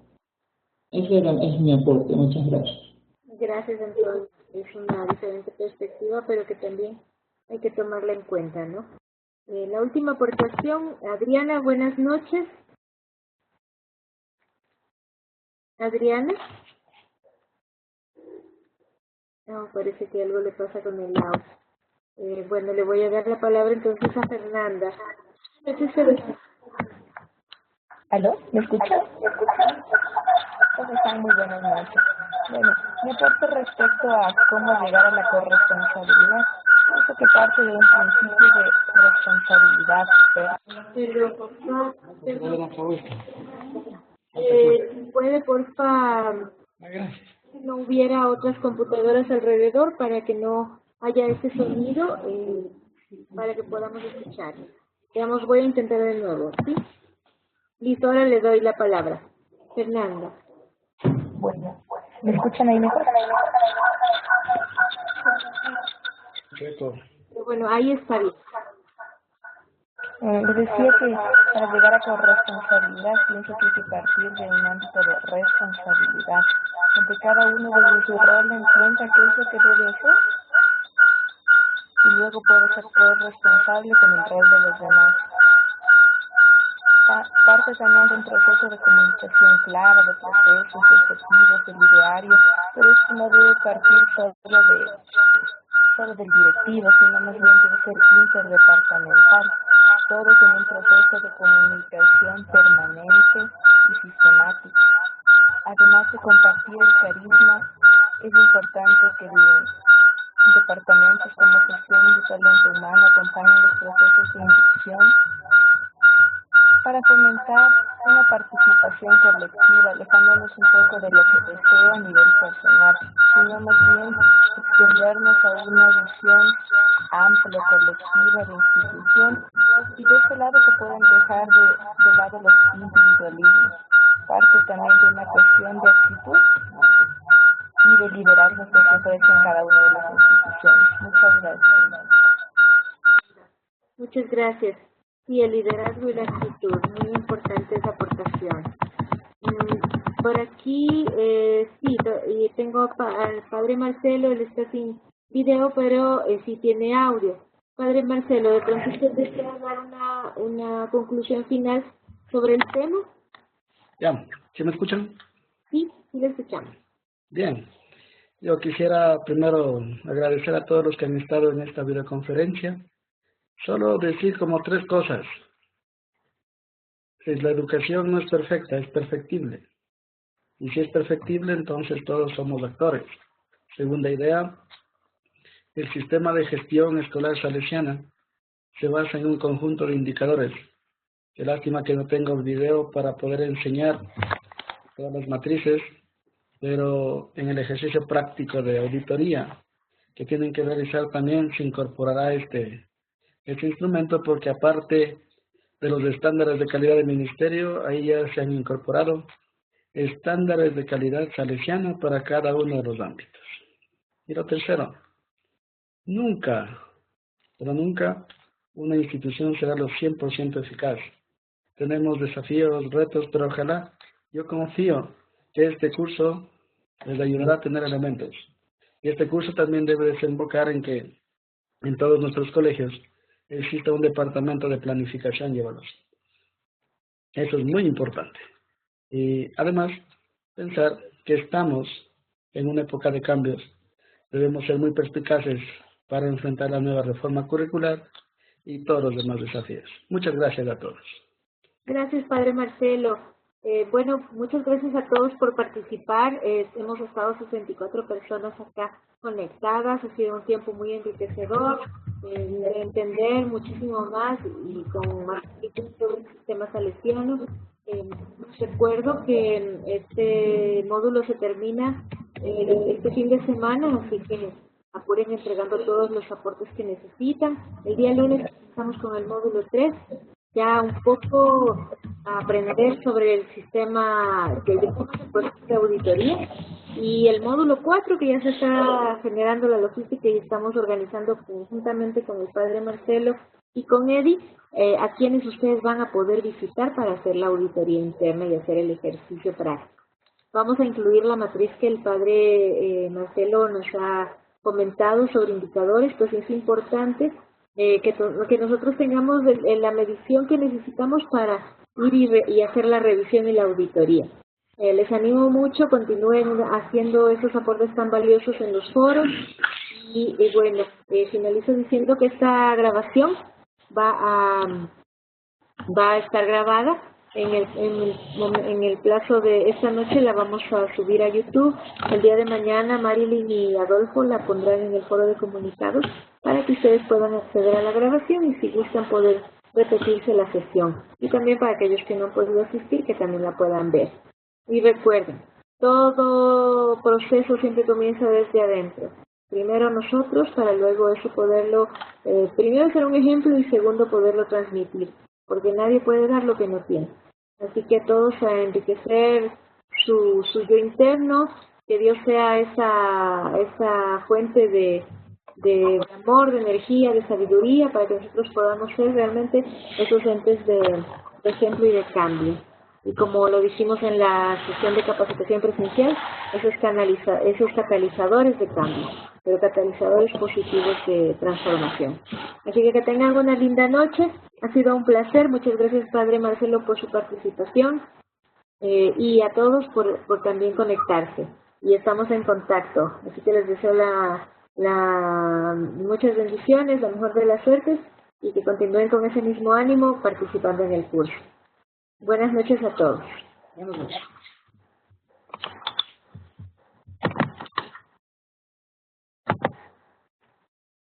Ese es mi aporte. Muchas gracias. Gracias, entonces. Es una diferente perspectiva, pero que también hay que tomarla en cuenta, ¿no? La última aportación, Adriana, buenas noches. Adriana. No, parece que algo le pasa con el audio. Bueno, le voy a dar la palabra entonces a Fernanda. ¿Aló? ¿Me escuchas? ¿Cómo están? Muy buenas noches. Bueno, mi aporte respecto a cómo llegar a la corresponsabilidad. Pienso que parte de un principio de responsabilidad. ¿Puede, porfa, si no hubiera otras computadoras alrededor para que no haya ese sonido, para que podamos escuchar? Digamos, voy a intentar de nuevo, ¿sí? Listo, ahora le doy la palabra. Fernanda. Bueno, ¿me escuchan ahí mejor? Bueno, ahí está bien. Les decía que para llegar a corresponsabilidad pienso que hay que partir de un ámbito de responsabilidad, donde cada uno desde su rol encuentra qué es lo que debe hacer y luego puede ser responsable con el rol de los demás. Parte también de un proceso de comunicación clara, de procesos, de objetivos, del ideario, pero esto no debe partir solo del directivo, sino más bien debe ser interdepartamental, todos en un proceso de comunicación permanente y sistemático. Además de compartir el carisma, es importante que departamentos como gestión de talento humano acompañen los procesos de inducción para fomentar una participación colectiva, alejándonos un poco de lo que deseo a nivel personal, sino más bien extendernos a una visión amplia, colectiva de institución, y de este lado se pueden dejar de lado los individualismos. Parte también de una cuestión de actitud y de liderazgo que se ofrece en cada una de las instituciones. Muchas gracias. Muchas gracias. Sí, el liderazgo y la actitud, muy importante esa aportación. Por aquí, sí, tengo al padre Marcelo, él está sin video, pero sí tiene audio. Padre Marcelo, ¿de pronto usted desea dar una conclusión final sobre el tema? Ya, ¿sí me escuchan? Sí, sí le escuchamos. Bien, yo quisiera primero agradecer a todos los que han estado en esta videoconferencia. Solo decir como 3 cosas. Si la educación no es perfecta, es perfectible. Y si es perfectible, entonces todos somos actores. Segunda idea, el sistema de gestión escolar salesiana se basa en un conjunto de indicadores. Qué lástima que no tengo el video para poder enseñar todas las matrices, pero en el ejercicio práctico de auditoría que tienen que realizar también se incorporará este instrumento, porque aparte de los estándares de calidad del ministerio, ahí ya se han incorporado estándares de calidad salesiana para cada uno de los ámbitos. Y lo tercero, nunca, pero nunca, una institución será lo 100% eficaz. Tenemos desafíos, retos, pero ojalá, yo confío que este curso les ayudará a tener elementos. Y este curso también debe desembocar en que en todos nuestros colegios exista un departamento de planificación y evaluación. Eso es muy importante. Y además, pensar que estamos en una época de cambios. Debemos ser muy perspicaces para enfrentar la nueva reforma curricular y todos los demás desafíos. Muchas gracias a todos. Gracias, padre Marcelo. Bueno, muchas gracias a todos por participar. Hemos estado 64 personas acá conectadas. Ha sido un tiempo muy enriquecedor, de entender muchísimo más y con más sobre el sistema salesiano. Recuerdo que este módulo se termina este fin de semana, así que apuren entregando todos los aportes que necesitan. El día lunes estamos con el módulo 3. Ya un poco aprender sobre el sistema de auditoría y el módulo 4 que ya se está generando la logística y estamos organizando conjuntamente con el padre Marcelo y con Eddie a quienes ustedes van a poder visitar para hacer la auditoría interna y hacer el ejercicio práctico. Vamos a incluir la matriz que el padre Marcelo nos ha comentado sobre indicadores, pues es importante que nosotros tengamos la medición que necesitamos para ir y hacer la revisión y la auditoría. Les animo mucho, continúen haciendo esos aportes tan valiosos en los foros y bueno, finalizo diciendo que esta grabación va a estar grabada en el plazo de esta noche. La vamos a subir a YouTube. El día de mañana Marilyn y Adolfo la pondrán en el foro de comunicados para que ustedes puedan acceder a la grabación y si gustan poder repetirse la sesión. Y también para aquellos que no han podido asistir que también la puedan ver. Y recuerden, todo proceso siempre comienza desde adentro. Primero nosotros para luego eso poderlo, primero ser un ejemplo y segundo poderlo transmitir. Porque nadie puede dar lo que no tiene. Así que todos a enriquecer su yo interno, que Dios sea esa fuente de amor, de energía, de sabiduría, para que nosotros podamos ser realmente esos entes de ejemplo y de cambio. Y como lo dijimos en la sesión de capacitación presencial, esos catalizadores de cambio, pero catalizadores positivos de transformación. Así que tengan una linda noche. Ha sido un placer. Muchas gracias, Padre Marcelo, por su participación y a todos por también conectarse. Y estamos en contacto. Así que les deseo muchas bendiciones, la mejor de las suertes y que continúen con ese mismo ánimo participando en el curso. Buenas noches a todos. Buenas noches.